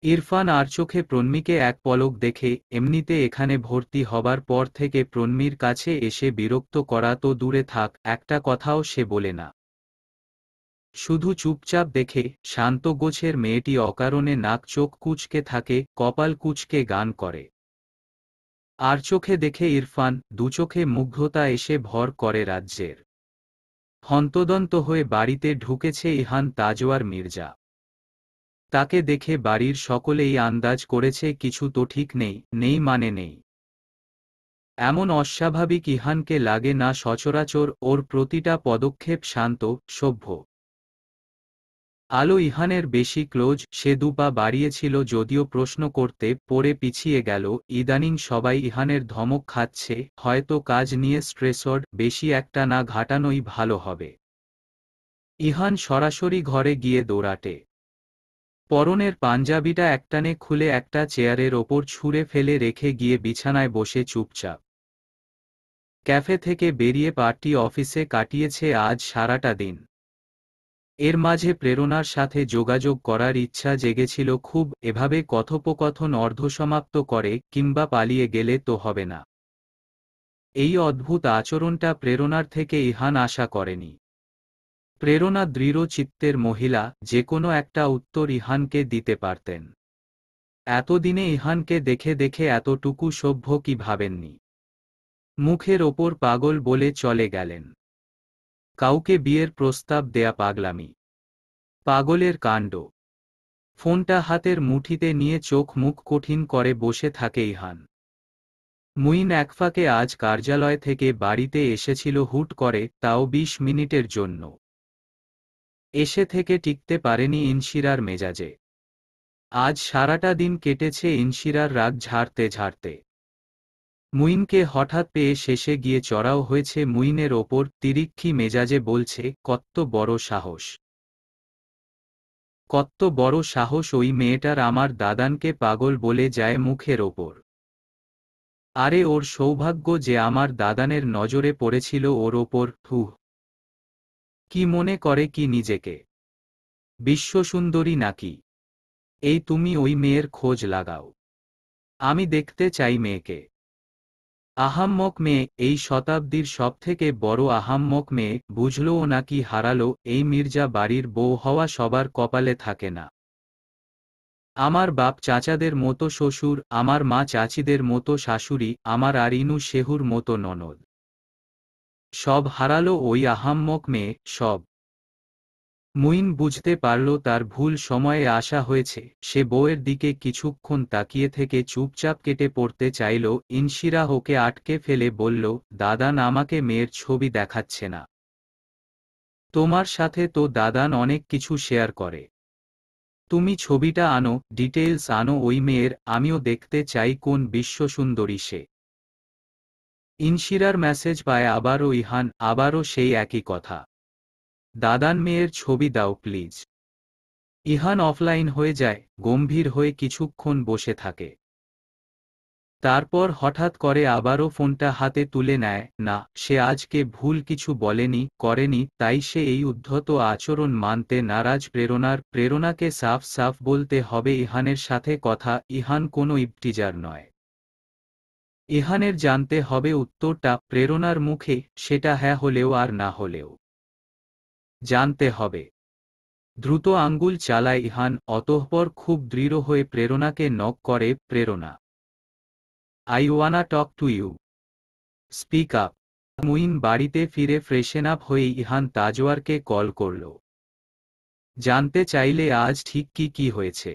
ইরফান আর চোখে প্রণমীকে এক পলক দেখে। এমনিতে এখানে ভর্তি হবার পর থেকে প্রণমীর কাছে এসে বিরক্ত করা তো দূরে থাক, একটা কথাও সে বলে না। শুধু চুপচাপ দেখে। শান্ত গোছের মেয়েটি অকারণে নাক চোখ কুঁচকে থাকে, কপাল কুঁচকে গান করে। আর চোখে দেখে ইরফান, দুচোখে মুগ্ধতা এসে ভর করে রাজ্যের। হন্তদন্ত হয়ে বাড়িতে ঢুকেছে ইহান তাজওয়ার মির্জা। তাকে দেখে বাড়ির সকলেই আন্দাজ করেছে কিছু তো ঠিক নেই, নেই মানে নেই। এমন অস্বাভাবিক ইহানকে লাগে না সচরাচর। ওর প্রতিটা পদক্ষেপ শান্ত, সভ্য। আলো ইহানের বেশি ক্লোজ। সে দুপা বাড়িয়েছিল যদিও প্রশ্ন করতে পড়ে পিছিয়ে গেল। ইদানিং সবাই ইহানের ধমক খাচ্ছে, হয়তো কাজ নিয়ে স্ট্রেসড, বেশি একটা না ঘাটানোই ভালো হবে। ইহান সরাসরি ঘরে গিয়ে দৌড়াটে। পরনের পাঞ্জাবিটা একটানে খুলে একটা চেয়ারের ওপর ছুঁড়ে ফেলে রেখে গিয়ে বিছানায় বসে চুপচাপ। ক্যাফে থেকে বেরিয়ে পার্টি অফিসে কাটিয়েছে আজ সারাটা দিন। এর মাঝে প্রেরণার সাথে যোগাযোগ করার ইচ্ছা জেগেছিল খুব। এভাবে কথোপকথন অর্ধসমাপ্ত করে কিংবা পালিয়ে গেলে তো হবে না। এই অদ্ভুত আচরণটা প্রেরণার থেকে ইহান আশা করেনি। প্রেরণা দৃঢ় চিত্তের মহিলা, যে কোনো একটা উত্তর ইহানকে দিতে পারতেন। এতদিনে ইহানকে দেখে দেখে এতটুকু সভ্য কি ভাবেননি। মুখের ওপর পাগল বলে চলে গেলেন। কাউকে বিয়ের প্রস্তাব দেয়া পাগলামি। পাগলের কাণ্ড। ফোনটা হাতের মুঠিতে নিয়ে চোখ মুখ কঠিন করে বসে থাকে ইহান। মুইন একফাকে আজ কার্যালয় থেকে বাড়িতে এসেছিল হুট করে, তাও 20 মিনিটের জন্য। এসে থেকে টিকতে পারেনি ইনশিরার মেজাজে। আজ সারাটা দিন কেটেছে ইনশিরার রাগ ঝাড়তে ঝাড়তে। মুইনকে হঠাৎ পেয়ে শেষে গিয়ে চড়াও হয়েছে মুইনের ওপর। তিরিক্ষি মেজাজে বলছে, কত্ত বড় সাহস! কত্ত বড় সাহস ওই মেয়েটার আমার দাদানকে পাগল বলে যায় মুখের ওপর। আরে ওর সৌভাগ্য যে আমার দাদানের নজরে পড়েছিল ওর ওপর। কি মনে করে কি নিজেকে বিশ্বসুন্দরী নাকি? এই তুমি ওই মেয়ের খোঁজ লাগাও। আমি দেখতে চাই মেয়েকে। আহাম্মক মেয়ে, এই শতাব্দীর সবথেকে বড় আহাম্মক মেয়ে, বুঝলও নাকি হারালো। এই মির্জা বাড়ির বউ হওয়া সবার কপালে থাকে না। আমার বাপ চাচাদের মতো শ্বশুর, আমার মা চাচিদের মতো শাশুড়ি, আমার আর ইনু শেহুর মতো ননদ, সব হারালো ওই আহাম্মক মেয়ে, সব। মুইন বুঝতে পারল তার ভুল সময়ে আসা হয়েছে। সে বউয়ের দিকে কিছুক্ষণ তাকিয়ে থেকে চুপচাপ কেটে পড়তে চাইল। ইনশিরা ওকে আটকে ফেলে বলল, দাদান আমাকে মেয়ের ছবি দেখাচ্ছে না। তোমার সাথে তো দাদান অনেক কিছু শেয়ার করে। তুমি ছবিটা আনো, ডিটেইলস আনো ওই মেয়ের, আমিও দেখতে চাই কোন বিশ্বসুন্দরী সে। ইনশিরার মেসেজ পায় আবারও ইহান, আবারও সেই একই কথা। দাদান মেয়ের ছবি দাও প্লিজ। ইহান অফলাইন হয়ে যায়, গম্ভীর হয়ে কিছুক্ষণ বসে থাকে। তারপর হঠাৎ করে আবারও ফোনটা হাতে তুলে নেয়। না, সে আজকে ভুল কিছু বলেনি, করেনি, তাই সে এই উদ্ধত আচরণ মানতে নারাজ। প্রেরণাকে সাফ সাফ বলতে হবে ইহানের সাথে কথা। ইহান কোনো ইবটিজার নয়। ইহানের জানতে হবে উত্তরটা প্রেরণার মুখে, সেটা হ্যাঁ হলেও আর না হলেও জানতে হবে। দ্রুত আঙ্গুল চালায় ইহান, অতঃপর খুব দৃঢ় হয়ে প্রেরণাকে নক করে। Prerana, I wanna talk to you, speak up. Muin বাড়িতে ফিরে ফ্রেশেন আপ হয়ে ইহান তাজওয়ারকে কল করল। জানতে চাইলে আজ ঠিক কি হয়েছে।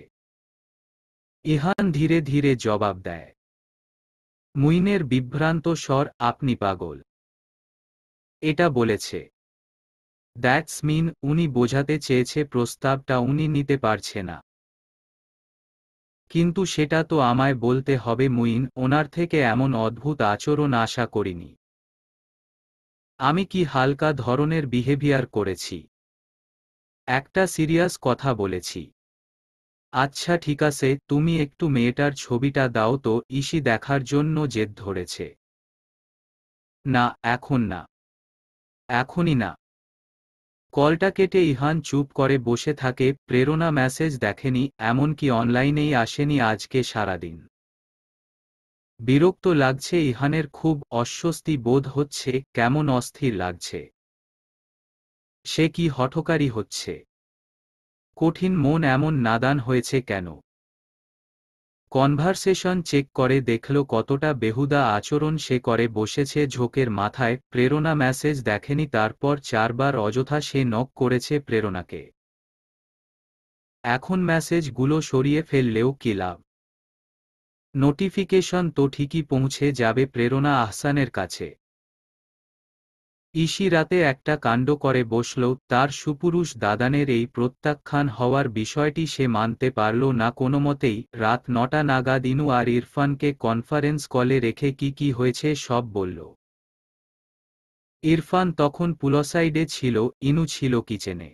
ইহান ধীরে ধীরে জবাব দেয়। মুইনের বিভ্রান্ত স্বর, আপনি পাগল। এটা বলেছে। দ্যাটস মিন, উনি বোঝাতে চেয়েছে প্রস্তাবটা উনি নিতে পারছে না। কিন্তু সেটা তো আমায় বলতে হবে মুইন, ওনার থেকে এমন অদ্ভুত আচরণ আশা করিনি। আমি কি হালকা ধরনের বিহেভিয়ার করেছি? একটা সিরিয়াস কথা বলেছি। আচ্ছা ঠিক আছে, তুমি একটু মেয়েটার ছবিটা দাও তো, ইসি দেখার জন্য জেদ ধরেছে। না, এখন না। এখনই না। কলটা কেটে ইহান চুপ করে বসে থাকে। প্রেরণা মেসেজ দেখেনি, এমনকি অনলাইনেই আসেনি আজকে সারাদিন। বিরক্ত লাগছে ইহানের, খুব অস্বস্তি বোধ হচ্ছে, কেমন অস্থির লাগছে। সে কি হঠকারী হচ্ছে? কঠিন মন এমন নাদান হয়েছে কেন? কনভারসেশন চেক করে দেখল কতটা বেহুদা আচরণ সে করে বসেছে ঝোঁকের মাথায়। প্রেরণা মেসেজ দেখেনি, তারপর 4 বার অযথা সে নক করেছে প্রেরণাকে। এখন মেসেজগুলো সরিয়ে ফেললেও কি লাভ? নোটিফিকেশন তো ঠিকই পৌঁছে যাবে প্রেরণা আহসানের কাছে। ইসি রাতে একটা কাণ্ড করে বসল। তার সুপুরুষ দাদানের এই প্রত্যাখ্যান হওয়ার বিষয়টি সে মানতে পারল না কোনোমতেই। রাত 9টা নাগাদ ইনু আর ইরফানকে কনফারেন্স কলে রেখে কি হয়েছে সব বলল। ইরফান তখন পুলসাইডে ছিল, ইনু ছিল কিচেনে।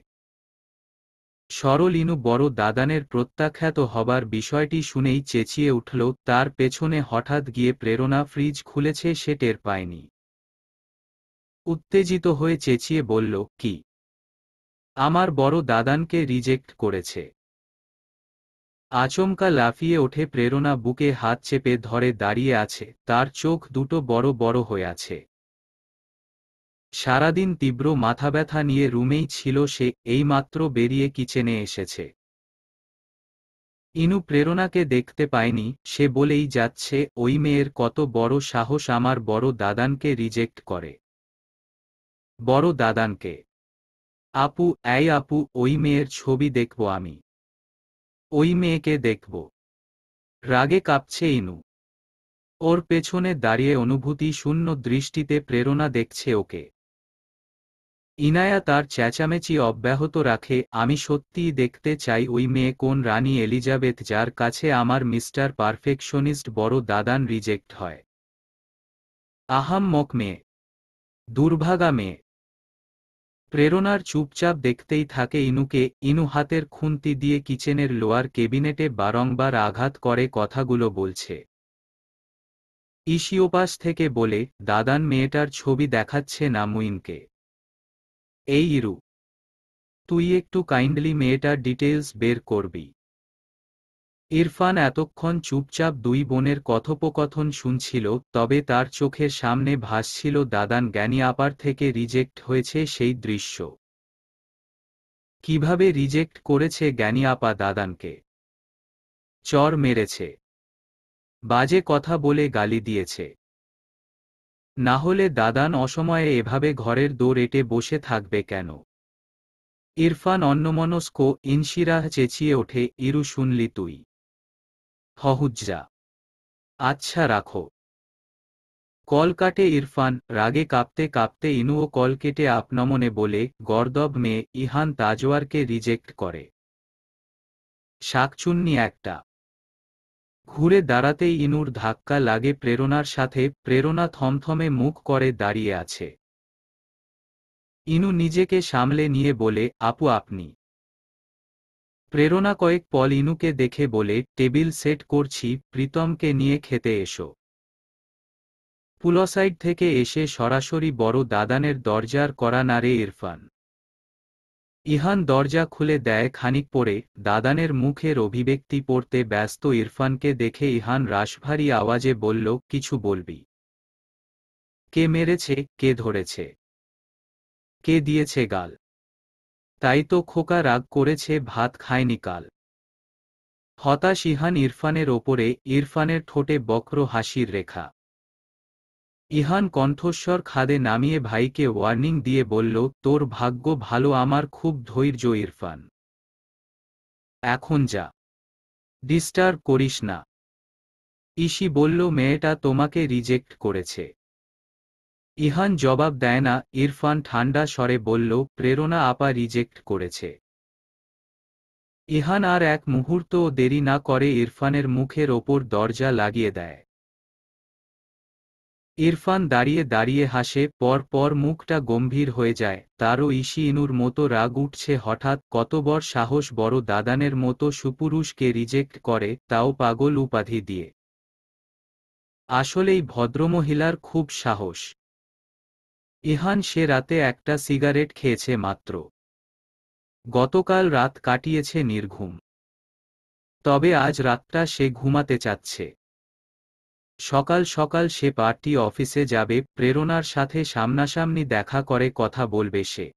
সরল ইনু বড় দাদানের প্রত্যাখ্যাত হবার বিষয়টি শুনেই চেঁচিয়ে উঠল। তার পেছনে হঠাৎ গিয়ে প্রেরণা ফ্রিজ খুলেছে সে টের পায়নি। উত্তেজিত হয়ে চেঁচিয়ে বলল, কি? আমার বড় দাদানকে রিজেক্ট করেছে? আচমকা লাফিয়ে ওঠে প্রেরণা, বুকে হাত চেপে ধরে দাঁড়িয়ে আছে, তার চোখ দুটো বড় বড় হয়ে আছে। সারাদিন তীব্র মাথাব্যথা নিয়ে রুমেই ছিল সে, এইমাত্র বেরিয়ে কিচেনে এসেছে। ইনু প্রেরণাকে দেখতে পায়নি, সে বলেই যাচ্ছে, ওই মেয়ের কত বড় সাহস আমার বড় দাদানকে রিজেক্ট করে। বড় দাদানকে? আপু, এই আপু, ওই মেয়ের ছবি দেখব আমি। ওই মেয়েকে দেখব। রাগে কাঁপছে ইনু। ওর পেছনে দাঁড়িয়ে অনুভূতি শূন্য দৃষ্টিতে প্রেরণা দেখছে ওকে। ইনায়া তার চেঁচামেচি অব্যাহত রাখে, আমি সত্যিই দেখতে চাই ওই মেয়ে কোন রানী এলিজাবেথ যার কাছে আমার মিস্টার পারফেকশনিস্ট বড় দাদান রিজেক্ট হয়। আহাম্মক মেয়ে, দুর্ভাগা মেয়ে। প্রেরণার চুপচাপ দেখতেই থাকে ইনুকে। ইনু হাতের খুন্তি দিয়ে কিচেনের লোয়ার কেবিনেটে বারংবার আঘাত করে কথাগুলো বলছে। ইশি ওপাশ থেকে বলে, দাদান মেয়েটার ছবি দেখাচ্ছে না মুইনকে। এই ইরু, তুই একটু কাইন্ডলি মেয়েটার ডিটেইলস বের করবি। ইরফান এতক্ষণ চুপচাপ দুই বোনের কথোপকথন শুনছিল, তবে তার চোখের সামনে ভাসছিল দাদান জ্ঞানী আপার থেকে রিজেক্ট হয়েছে সেই দৃশ্য। কিভাবে রিজেক্ট করেছে জ্ঞানী আপা দাদানকে? চর মেরেছে, বাজে কথা বলে গালি দিয়েছে। না হলে দাদান অসময়ে এভাবে ঘরের দোর এঁটে বসে থাকবে কেন? ইরফান অন্যমনস্ক। ইনশিরাহ চেঁচিয়ে ওঠে, ইরু শুনলি তুই? হহুজ্জা। আচ্ছা রাখো। কল কাটে ইরফান, রাগে কাঁপতে কাঁপতে ইনুও কল কেটে আপনমনে বলে, গর্দব মেয়ে, ইহান তাজওয়ারকে রিজেক্ট করে। শাকচুন্নি একটা। ঘুরে দাঁড়াতেই ইনুর ধাক্কা লাগে প্রেরণার সাথে। প্রেরণা থমথমে মুখ করে দাঁড়িয়ে আছে। ইনু নিজেকে সামলে নিয়ে বলে, আপু আপনি? প্রেরণা কয়েক পল ইনুকে দেখে বলে, টেবিল সেট করছি, প্রীতমকে নিয়ে খেতে এসো। পুলসাইড থেকে এসে সরাসরি বড় দাদানের দরজার কড়া নাড়ে ইরফান। ইহান দরজা খুলে দেয়। খানিক পরে দাদানের মুখের অভিব্যক্তি পড়তে ব্যস্ত ইরফানকে দেখে ইহান রাশভারী আওয়াজে বলল, কিছু বলবি? কে মেরেছে, কে ধরেছে, কে দিয়েছে গাল? তাই তো খোকা রাগ করেছে, ভাত খায়নি কাল। হতাশ ইহান ইরফানের ওপরে। ইরফানের ঠোঁটে বক্র হাসির রেখা। ইহান কণ্ঠস্বর খাদে নামিয়ে ভাইকে ওয়ার্নিং দিয়ে বলল, তোর ভাগ্য ভালো, আমার খুব ধৈর্য ইরফান। এখন যা, ডিস্টার্ব করিস না। ইশি বলল, মেয়েটা তোমাকে রিজেক্ট করেছে। ইহান জবাব দেয় না। ইরফান ঠান্ডা স্বরে বলল, প্রেরণা আপা রিজেক্ট করেছে। ইহান আর এক মুহূর্তও দেরি না করে ইরফানের মুখের ওপর দরজা লাগিয়ে দেয়। ইরফান দাঁড়িয়ে দাঁড়িয়ে হাসে, পর পর মুখটা গম্ভীর হয়ে যায়। তারও ইশি ইনুর মতো রাগ উঠছে হঠাৎ। কত বড় সাহস বড় দাদানের মতো সুপুরুষকে রিজেক্ট করে, তাও পাগল উপাধি দিয়ে। আসলেই ভদ্রমহিলার খুব সাহস। ইহান সে রাতে একটা সিগারেট খেয়েছে মাত্র। গতকাল রাত কাটিয়েছে নির্ঘুম। তবে আজ রাতটা সে ঘুমাতে চাচ্ছে। সকাল সকাল সে পার্টি অফিসে যাবে, প্রেরণার সাথে সামনাসামনি দেখা করে কথা বলবে সে।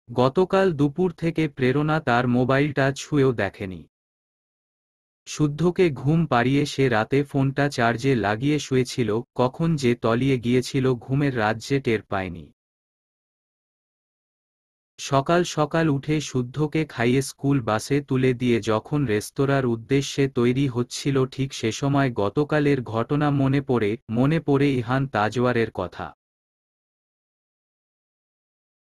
গতকাল দুপুর থেকে প্রেরণা তার মোবাইলটা ছুঁয়েও দেখেনি। শুদ্ধকে ঘুম পাড়িয়ে সে রাতে ফোনটা চার্জে লাগিয়ে শুয়েছিল, কখন যে তলিয়ে গিয়েছিল ঘুমের রাজ্যে টের পায়নি। সকাল সকাল উঠে শুদ্ধকে খাইয়ে স্কুল বাসে তুলে দিয়ে যখন রেস্তোরাঁর উদ্দেশ্যে তৈরি হচ্ছিল, ঠিক সে সময় গতকালের ঘটনা মনে পড়ে ইহান তাজওয়ারের কথা।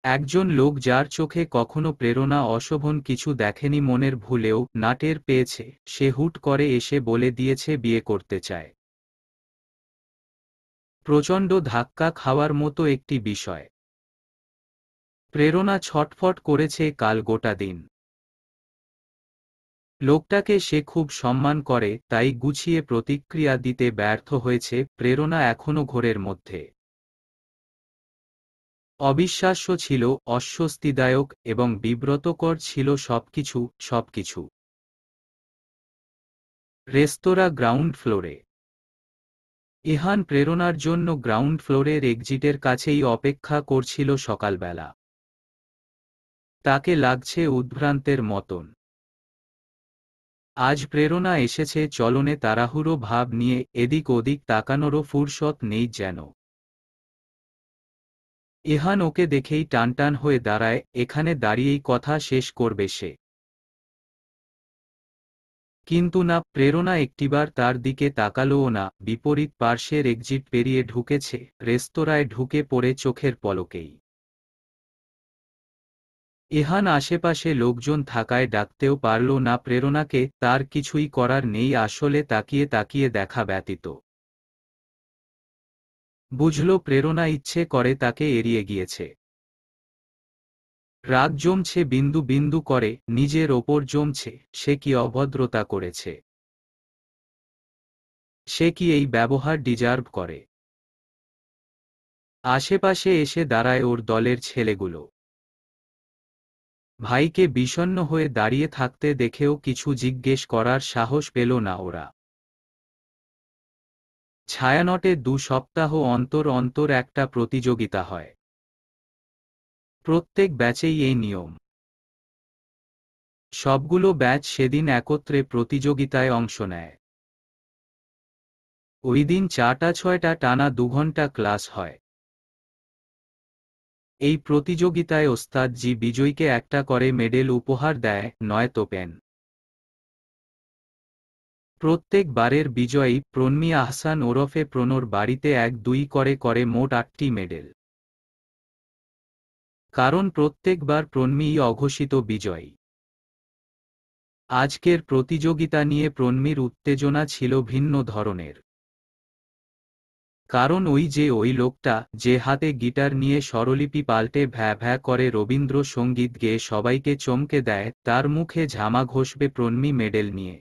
একজন লোক যার চোখে কখনো প্রেরণা অশোভন কিছু দেখেনি, মনের ভুলেও না টের পেয়েছে, সে হুট করে এসে বলে দিয়েছে বিয়ে করতে চায়। প্রচণ্ড ধাক্কা খাওয়ার মতো একটি বিষয়। প্রেরণা ছটফট করেছে কাল গোটা দিন। লোকটাকে সে খুব সম্মান করে, তাই গুছিয়ে প্রতিক্রিয়া দিতে ব্যর্থ হয়েছে। প্রেরণা এখনো ঘোরের মধ্যে। অবিশ্বাস্য ছিল, অস্বস্তিদায়ক এবং বিব্রতকর ছিল সবকিছু। রেস্তোরাঁ গ্রাউন্ড ফ্লোরে। ইহান প্রেরণার জন্য গ্রাউন্ড ফ্লোরের এক্সিটের কাছেই অপেক্ষা করছিল সকালবেলা। তাকে লাগছে উদ্ভ্রান্তের মতন। আজ প্রেরণা এসেছে চলনে তাড়াহুড়ো ভাব নিয়ে, এদিক ওদিক তাকানোরও ফুরসত নেই যেন। ইহান ওকে দেখেই টানটান হয়ে দাঁড়ায়, এখানে দাঁড়িয়েই কথা শেষ করবে সে। কিন্তু না, প্রেরণা একটিবার তার দিকে তাকালোও না। বিপরীত পার্শ্বের এক্সিট পেরিয়ে ঢুকেছে, রেস্তোরাঁয় ঢুকে পড়ে চোখের পলকেই। ইহান আশেপাশে লোকজন থাকায় ডাকতেও পারল না প্রেরণাকে, তার কিছুই করার নেই, আসলে তাকিয়ে তাকিয়ে দেখা ব্যতীত। বুঝল প্রেরণা ইচ্ছে করে তাকে এড়িয়ে গিয়েছে। রাগ জমছে বিন্দু বিন্দু করে, নিজের ওপর জমছে, সে কি অভদ্রতা করেছে। সে কি এই ব্যবহার ডিজার্ভ করে? আশেপাশে এসে দাঁড়ায় ওর দলের ছেলেগুলো। ভাইকে বিষণ্ণ হয়ে দাঁড়িয়ে থাকতে দেখেও কিছু জিজ্ঞেস করার সাহস পেল না ওরা। ছায়ানটে 2 সপ্তাহ অন্তর অন্তর একটা প্রতিযোগিতা হয়। প্রত্যেক ব্যাচেই এই নিয়ম। সবগুলো ব্যাচ সেদিন একত্রে প্রতিযোগিতায় অংশ নেয়। ওই দিন 4টা-6টা টানা 2 ঘন্টা ক্লাস হয়। এই প্রতিযোগিতায় ওস্তাদ জি বিজয়ীকে একটা করে মেডেল উপহার দেয়, নয়তো পেন। প্রত্যেক বারের বিজয়ী প্রণমি আহসান ওরফে প্রণর বাড়িতে 1-2 করে মোট 8টি মেডেল। কারণ প্রত্যেকবার প্রণমিই অঘোষিত বিজয়ী। আজকের প্রতিযোগিতা নিয়ে প্রণমির উত্তেজনা ছিল ভিন্ন ধরনের। কারণ ওই লোকটা যে হাতে গিটার নিয়ে স্বরলিপি পাল্টে ভ্যা ভ্যা করে রবীন্দ্রসঙ্গীত গেয়ে সবাইকে চমকে দেয়, তার মুখে ঝামা ঘষবে প্রণমি মেডেল নিয়ে।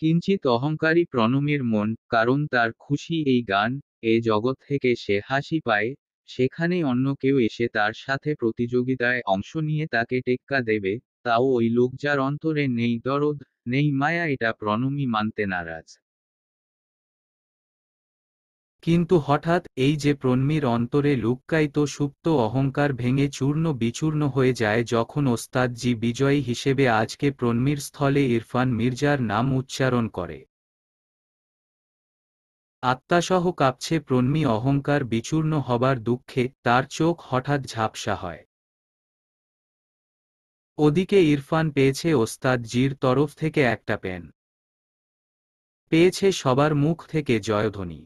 কিঞ্চিত অহংকারী প্রণমীর মন, কারণ তার খুশি এই গান, এ জগৎ থেকে সে হাসি পায়। সেখানে অন্য কেউ এসে তার সাথে প্রতিযোগিতায় অংশ নিয়ে তাকে টেক্কা দেবে, তাও ওই লোক যার অন্তরে নেই দরদ, নেই মায়া, এটা প্রণমী মানতে নারাজ। কিন্তু হঠাৎ এই যে প্রণমীর অন্তরে লুক্কায়িত সুপ্ত অহংকার ভেঙে চূর্ণ বিচূর্ণ হয়ে যায় যখন ওস্তাদ জি বিজয়ী হিসেবে আজকে প্রণমীর স্থলে ইরফান মির্জার নাম উচ্চারণ করে। আত্মাসহ কাঁপছে প্রণমী, অহংকার বিচূর্ণ হবার দুঃখে তার চোখ হঠাৎ ঝাপসা হয়। ওদিকে ইরফান পেয়েছে ওস্তাদ জির তরফ থেকে একটা পেন। পেয়েছে সবার মুখ থেকে জয়ধ্বনি।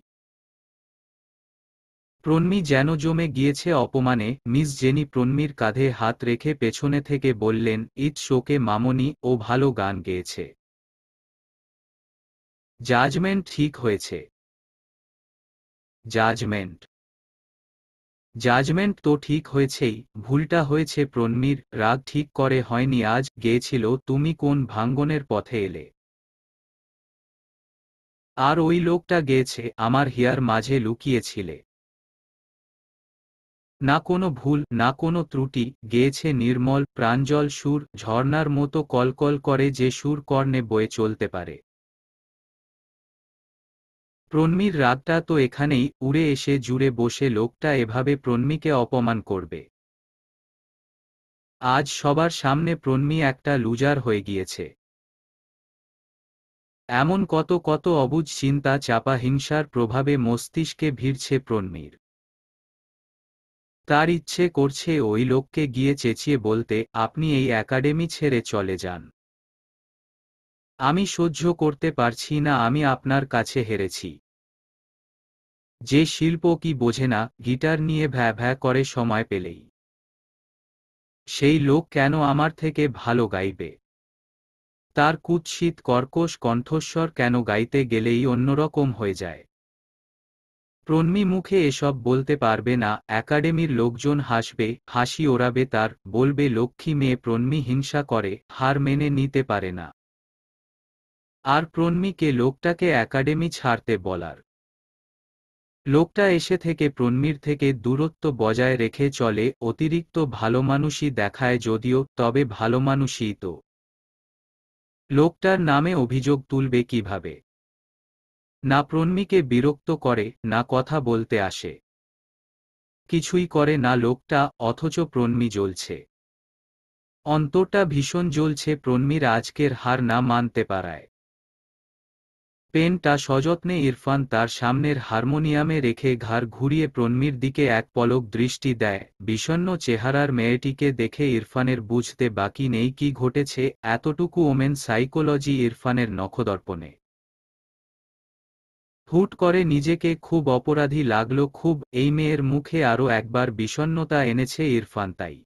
প্রণমী যেন জমে গিয়েছে অপমানে। মিস জেনি প্রণমীর কাঁধে হাত রেখে পেছনে থেকে বললেন, ইটস ওকে মামনি, ও ভালো গান গেয়েছে। জাজমেন্ট ঠিক হয়েছে। জাজমেন্ট জাজমেন্ট তো ঠিক হয়েছেই, ভুলটা হয়েছে প্রণমীর। রাগ ঠিক করে হয়নি। আজ গেয়েছিল তুমি কোন ভাঙ্গনের পথে এলে। আর ওই লোকটা গেয়েছে আমার হিয়ার মাঝে লুকিয়েছিলে। না কোনো ভুল, না কোনো ত্রুটি, গেয়েছে নির্মল প্রাঞ্জল সুর, ঝর্ণার মতো কলকল করে যে সুর কর্ণে বয়ে চলতে পারে। প্রণমীর রাগটা তো এখানেই, উড়ে এসে জুড়ে বসে লোকটা এভাবে প্রণমীকে অপমান করবে। আজ সবার সামনে প্রণমী একটা লুজার হয়ে গিয়েছে। এমন কত কত অবুঝ চিন্তা চাপা হিংসার প্রভাবে মস্তিষ্কে ভিড়ছে প্রণমীর। তার ইচ্ছে করছে ওই লোককে গিয়ে চেঁচিয়ে বলতে, আপনি এই একাডেমি ছেড়ে চলে যান। আমি সহ্য করতে পারছি না, আমি আপনার কাছে হেরেছি। যে শিল্প কি বোঝে না, গিটার নিয়ে ভ্যা ভ্যা করে সময় পেলেই। সেই লোক কেন আমার থেকে ভালো গাইবে? তার কুৎসিত কর্কশ কণ্ঠস্বর কেন গাইতে গেলেই অন্যরকম হয়ে যায়? প্রণমী মুখে এসব বলতে পারবে না। একাডেমির লোকজন হাসবে, হাসি ওড়াবে তার, বলবে লক্ষ্মী মেয়ে। প্রণমী হিংসা করে, হার মেনে নিতে পারে না। আর প্রণমীকে লোকটাকে একাডেমি ছাড়তে বলার? লোকটা এসে থেকে প্রণমীর থেকে দূরত্ব বজায় রেখে চলে, অতিরিক্ত ভালোমানুষি দেখায় যদিও, তবে ভালোমানুষিই তো। লোকটার নামে অভিযোগ তুলবে কিভাবে? না প্রণমীকে বিরক্ত করে, না কথা বলতে আসে। কিছুই করে না লোকটা, অথচ প্রণমী জ্বলছে। অন্তরটা ভীষণ জ্বলছে প্রণমীর আজকের হার না মানতে পারায়। পেনটা সযত্নে ইরফান তার সামনের হারমোনিয়ামে রেখে ঘাড় ঘুরিয়ে প্রণমীর দিকে এক পলক দৃষ্টি দেয়। বিষণ্ণ চেহারার মেয়েটিকে দেখে ইরফানের বুঝতে বাকি নেই কি ঘটেছে। এতটুকু ওমেন সাইকোলজি ইরফানের নখদর্পণে। হুট করে নিজেকে খুব অপরাধী লাগল। খুব, এই মেয়ের মুখে আরও একবার বিষণ্ণতা এনেছে ইরফান। তাই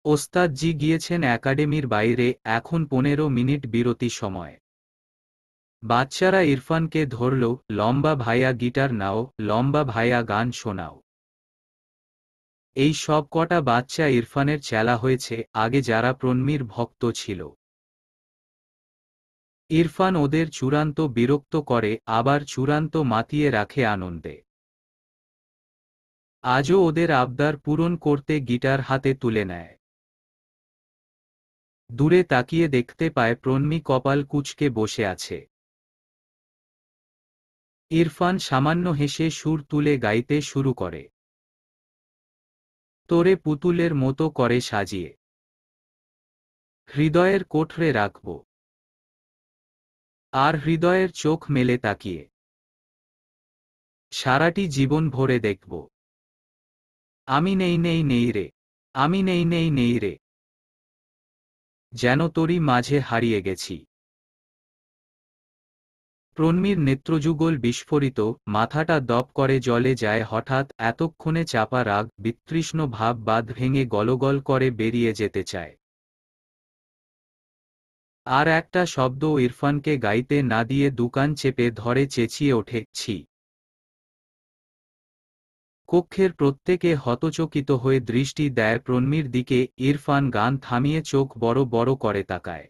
ওস্তাদ জি গিয়েছেন একাডেমির বাইরে। এখন 15 মিনিট বিরতি সময়। বাচ্চারা ইরফানকে ধরল, লম্বা ভাইয়া গিটার নাও, লম্বা ভাইয়া গান শোনাও। এই সব কটা বাচ্চা ইরফানের চেলা হয়েছে, আগে যারা প্রণমীর ভক্ত ছিল। ইরফান ওদের চূড়ান্ত বিরক্ত করে, আবার চূড়ান্ত মাতিয়ে রাখে আনন্দে। আজও ওদের আবদার পূরণ করতে গিটার হাতে তুলে নেয়। দূরে তাকিয়ে দেখতে পায় প্রন্মী কপাল কুঁচকে বসে আছে। ইরফান সামান্য হেসে সুর তুলে গাইতে শুরু করে। তোরে পুতুলের মতো করে সাজিয়ে হৃদয়ের কোঠরে রাখব, আর হৃদয়ের চোখ মেলে তাকিয়ে সারাটি জীবন ভরে দেখব। আমি নেই নেই নেই রে, আমি নেই নেই নেই রে, যেন তোরই মাঝে হারিয়ে গেছি। প্রন্মীর নেত্রযুগল বিস্ফোরিত, মাথাটা দপ করে জ্বলে যায় হঠাৎ, এতক্ষণে চাপা রাগ বিতৃষ্ণ ভাব বাঁধ ভেঙে গলগল করে বেরিয়ে যেতে চায়। আর একটা শব্দ ইরফানকে গাইতে না দিয়ে দুকান চেপে ধরে চেঁচিয়ে ওঠে, ছি। কক্ষের প্রত্যেকে হতচকিত হয়ে দৃষ্টি দেয় প্রন্মীর দিকে। ইরফান গান থামিয়ে চোখ বড় বড় করে তাকায়।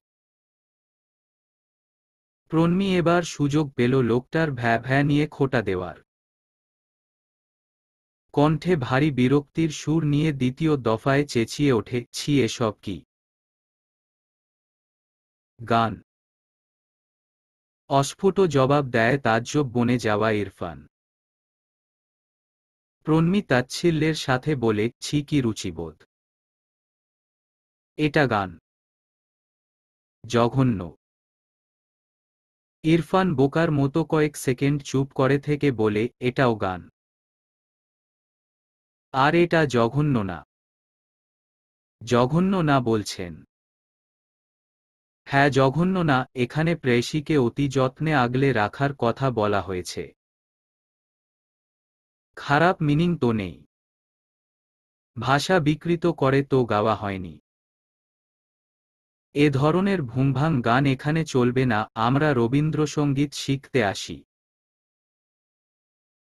প্রন্মী এবার সুযোগ পেল লোকটার ভ্যা ভ্যা নিয়ে খোঁটা দেওয়ার। কণ্ঠে ভারী বিরক্তির সুর নিয়ে দ্বিতীয় দফায় চেঁচিয়ে ওঠে, ছি, এসব কি গান? অস্ফুট জবাব দেয় তাজ্জব বনে যাওয়া ইরফান। প্রন্মী তাচ্ছিল্যের সাথে বলে, ছি, কি রুচিবোধ, এটা গান? জঘন্য। ইরফান বোকার মতো কয়েক সেকেন্ড চুপ করে থেকে বলে, এটাও গান? আর এটা জঘন্য না? জঘন্য না বলছেন? হ্যাঁ জঘন্য না, এখানে প্রেয়সীকে অতি যত্নে আগলে রাখার কথা বলা হয়েছে। খারাপ মিনিং তো নেই। ভাষা বিকৃত করে তো গাওয়া হয়নি। এ ধরনের ভুংভাং গান এখানে চলবে না, আমরা রবীন্দ্রসঙ্গীত শিখতে আসি।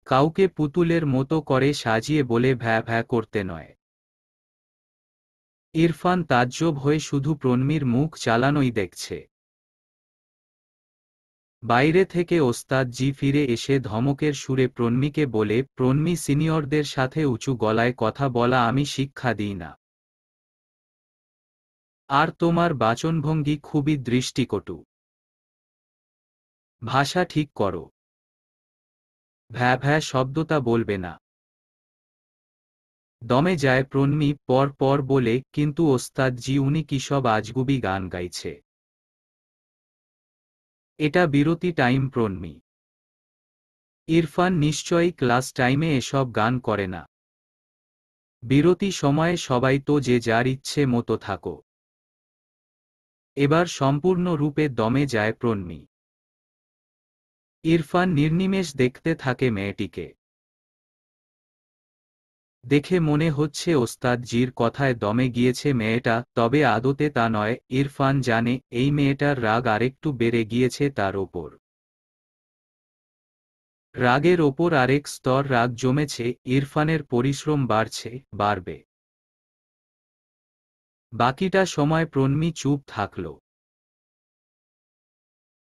কাউকে পুতুলের মতো করে সাজিয়ে বলে ভ্যা ভ্যা করতে নয়। ইরফান তাজ্জব হয়ে শুধু প্রন্মীর মুখ চালানোই দেখছে। বাইরে থেকে ওস্তাদ জি ফিরে এসে ধমকের সুরে প্রন্মীকে বলে, প্রন্মী, সিনিয়রদের সাথে উঁচু গলায় কথা বলা আমি শিক্ষা দিই না। আর তোমার বাচনভঙ্গি খুবই দৃষ্টিকটু। ভাষা ঠিক করো। ভ্যা ভ্যা শব্দটা বলবে না। দমে যায় প্রন্মী পর পর বলে, কিন্তু ওস্তাদ জি, উনি কি সব আজগুবি গান গাইছে? এটা বিরতি টাইম প্রন্মী। ইরফান নিশ্চয়ই ক্লাস টাইমে এসব গান করে না। বিরতি সময়ে সবাই তো যে যার ইচ্ছে মতো থাকো। এবার সম্পূর্ণ রূপে দমে যায় প্রন্মী। ইরফান নির্নিমেষ দেখতে থাকে মেয়েটিকে। দেখে মনে হচ্ছে ওস্তাদ জির কথায় দমে গিয়েছে মেয়েটা, তবে আদতে তা নয়। ইরফান জানে এই মেয়েটার রাগ আরেকটু বেড়ে গিয়েছে তার ওপর। রাগের ওপর আরেক স্তর রাগ জমেছে। ইরফানের পরিশ্রম বাড়বে। বাকিটা সময় প্রন্মী চুপ থাকল।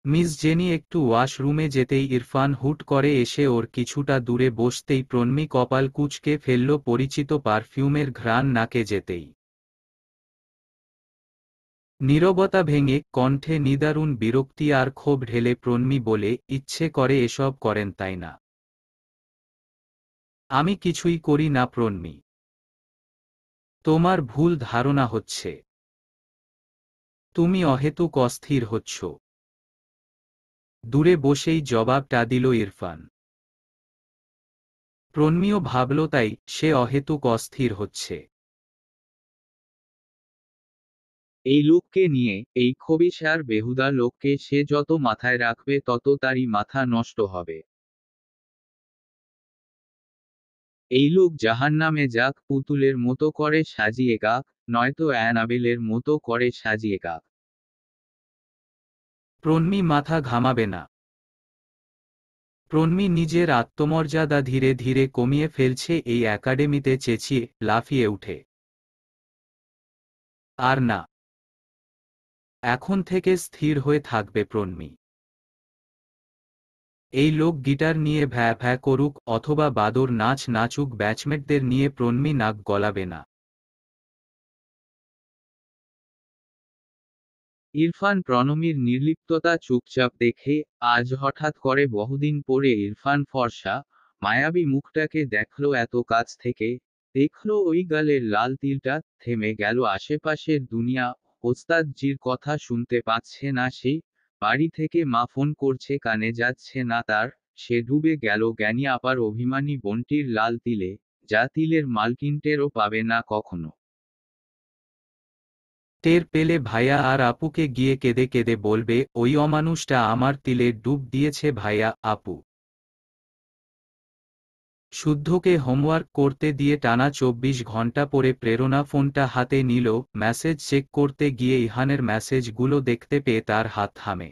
মিস জেনি একটু ওয়াশরুমে যেতেই ইরফান হুট করে এসে ওর কিছুটা দূরে বসতেই প্রন্মী কপাল কুঁচকে ফেলল পরিচিত পারফিউমের ঘ্রাণ নাকে যেতেই। নীরবতা ভেঙে কণ্ঠে নিদারুণ বিরক্তি আর ক্ষোভ ঢেলে প্রন্মী বলে, ইচ্ছে করে এসব করেন তাই না? আমি কিছুই করি না প্রন্মী। তোমার ভুল ধারণা হচ্ছে। তুমি অহেতুক অস্থির হচ্ছ। দূরে বসেই জবাবটা দিল ইরফান। প্রন্মীও ভাবল তাই, সে অহেতুক অস্থির হচ্ছে। এই লোককে নিয়ে, এই খবিসার বেহুদা লোককে সে যত মাথায় রাখবে তত তারই মাথা নষ্ট হবে। এই লোক জাহান্নামে যাক, পুতুলের মতো করে সাজিয়ে গাক, নয়তো অ্যানাবেলের মতো করে সাজিয়ে গাক। প্রন্মী মাথা ঘামাবে না। প্রন্মী নিজের আত্মমর্যাদা ধীরে ধীরে কমিয়ে ফেলছে এই একাডেমিতে, চেঁচিয়ে লাফিয়ে উঠে। আর না। এখন থেকে স্থির হয়ে থাকবে প্রণমী। এই লোক গিটার নিয়ে ভ্যা ভ্যা করুক অথবা বাদর নাচ নাচুক, ব্যাচমেটদের নিয়ে প্রণমী নাক গলাবে না। ইরফান প্রণমীর নির্লিপ্ততা চুপচাপ দেখে আজ হঠাৎ করে বহুদিন পরে ইরফান ফর্সা মায়াবী মুখটাকে দেখল এত কাছ থেকে, দেখল ওই গালের লাল তিলটা, থেমে গেল আশেপাশের দুনিয়া। ওস্তাদজির কথা শুনতে পাচ্ছে না সে, বাড়ি থেকে মা ফোন করছে কানে যাচ্ছে না তার, সে ডুবে গেল জ্ঞানী আপার অভিমানী বোনটির লাল তিলে, যা তিলের মালকিনটেরও পাবে না কখনো। টের পেলে ভাইয়া আর আপুকে গিয়ে কেঁদে কেঁদে বলবে, ওই অমানুষটা আমার তিলে ডুব দিয়েছে ভাইয়া, আপু। শুদ্ধকে হোমওয়ার্ক করতে দিয়ে টানা ২৪ ঘন্টা পরে প্রেরণা ফোনটা হাতে নিল, মেসেজ চেক করতে গিয়ে ইহানের মেসেজগুলো দেখতে পেয়ে তার হাত থামে।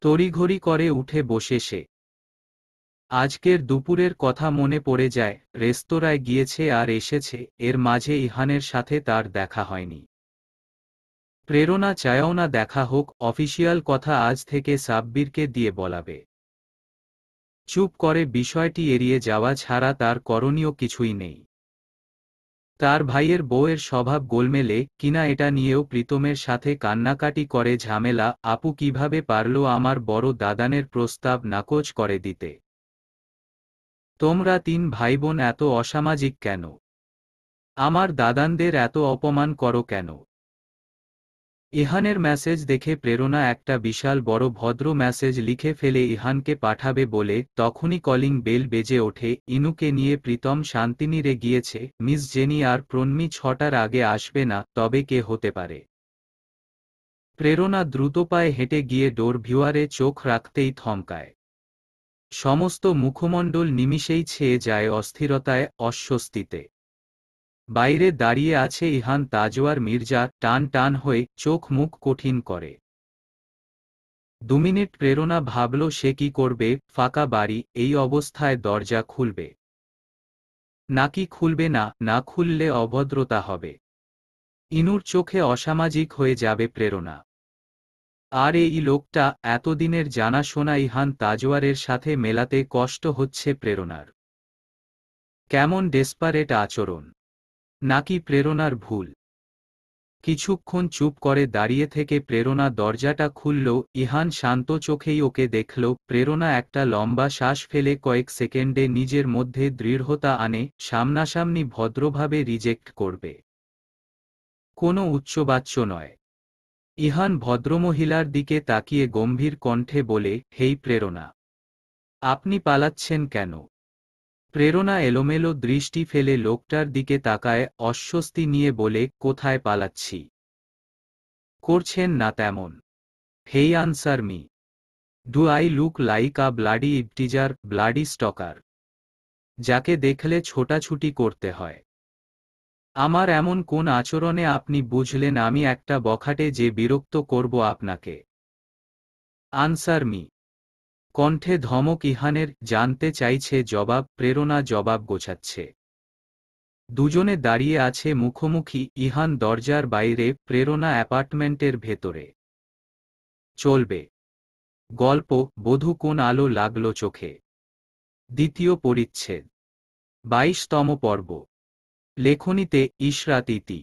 তড়িঘড়ি করে উঠে বসে সে। আজকের দুপুরের কথা মনে পড়ে যায়, রেস্তোরাঁয় গিয়েছে আর এসেছে, এর মাঝে ইহানের সাথে তার দেখা হয়নি। প্রেরণা চায়ও না দেখা হোক, অফিসিয়াল কথা আজ থেকে সাব্বিরকে দিয়ে বলাবে। চুপ করে বিষয়টি এড়িয়ে যাওয়া ছাড়া তার করণীয় কিছুই নেই। তার ভাইয়ের বউয়ের স্বভাব গোলমেলে কিনা এটা নিয়েও প্রীতমের সাথে কান্নাকাটি করে ঝামেলা, আপু কিভাবে পারল আমার বড় দাদানের প্রস্তাব নাকচ করে দিতে? তোমরা ৩ ভাইবোন এত অসামাজিক কেন? আমার দাদানদের এত অপমান করো কেন? ইহানের মেসেজ দেখে প্রেরণা একটা বিশাল বড় ভদ্র মেসেজ লিখে ফেলে ইহানকে পাঠাবে বলে, তখনই কলিং বেল বেজে ওঠে। ইনুকে নিয়ে প্রীতম শান্তিনীরে গিয়েছে, মিস জেনি আর প্রণমী ৬টার আগে আসবে না, তবে কে হতে পারে? প্রেরণা দ্রুত পায়ে হেঁটে গিয়ে ডোর ভিউয়ারে চোখ রাখতেই থমকায়। সমস্ত মুখমণ্ডল নিমিষেই ছেয়ে যায় অস্থিরতায়, অস্বস্তিতে। বাইরে দাঁড়িয়ে আছে ইহান তাজওয়ার মির্জা, টান টান হয়ে, চোখ মুখ কঠিন করে। ২ মিনিট প্রেরণা ভাবল সে কি করবে, ফাঁকা বাড়ি, এই অবস্থায় দরজা খুলবে নাকি খুলবে না, না খুললে অভদ্রতা হবে। ইনুর চোখে অসামাজিক হয়ে যাবে প্রেরণা। আর এই লোকটা, এতদিনের জানাশোনা ইহান তাজওয়ারের সাথে মেলাতে কষ্ট হচ্ছে প্রেরণার। কেমন ডেসপারেট আচরণ! নাকি প্রেরণার ভুল? কিছুক্ষণ চুপ করে দাঁড়িয়ে থেকে প্রেরণা দরজাটা খুলল, ইহান শান্ত চোখেই ওকে দেখল। প্রেরণা একটা লম্বা শ্বাস ফেলে কয়েক সেকেন্ডে নিজের মধ্যে দৃঢ়তা আনে, সামনাসামনি ভদ্রভাবে রিজেক্ট করবে। কোনো উচ্চবাচ্য নয়। ইহান ভদ্রমহিলার দিকে তাকিয়ে গম্ভীর কণ্ঠে বলে, হেই প্রেরণা, আপনি পালাচ্ছেন কেন? প্রেরণা এলোমেলো দৃষ্টি ফেলে লোকটার দিকে তাকায়, অস্বস্তি নিয়ে বলে, কোথায় পালাচ্ছি? করছেন না তেমন। Hey answer me. Do I look like a bloody eve teaser, bloody stalker, যাকে দেখলে ছোটাছুটি করতে হয়? আমার এমন কোন আচরণে আপনি বুঝলেন আমি একটা বখাটে যে বিরক্ত করব আপনাকে? Answer me. কণ্ঠে ধমক ইহানের, জানতে চাইছে জবাব। প্রেরণা জবাব গোছাচ্ছে। দুজনে দাঁড়িয়ে আছে মুখোমুখি, ইহান দরজার বাইরে, প্রেরণা অ্যাপার্টমেন্টের ভেতরে। চলবে গল্প, বধূ কোন আলো লাগলো চোখে। দ্বিতীয় পরিচ্ছেদ, ২২তম পর্ব। লেখনীতে ইশরাত ইতি।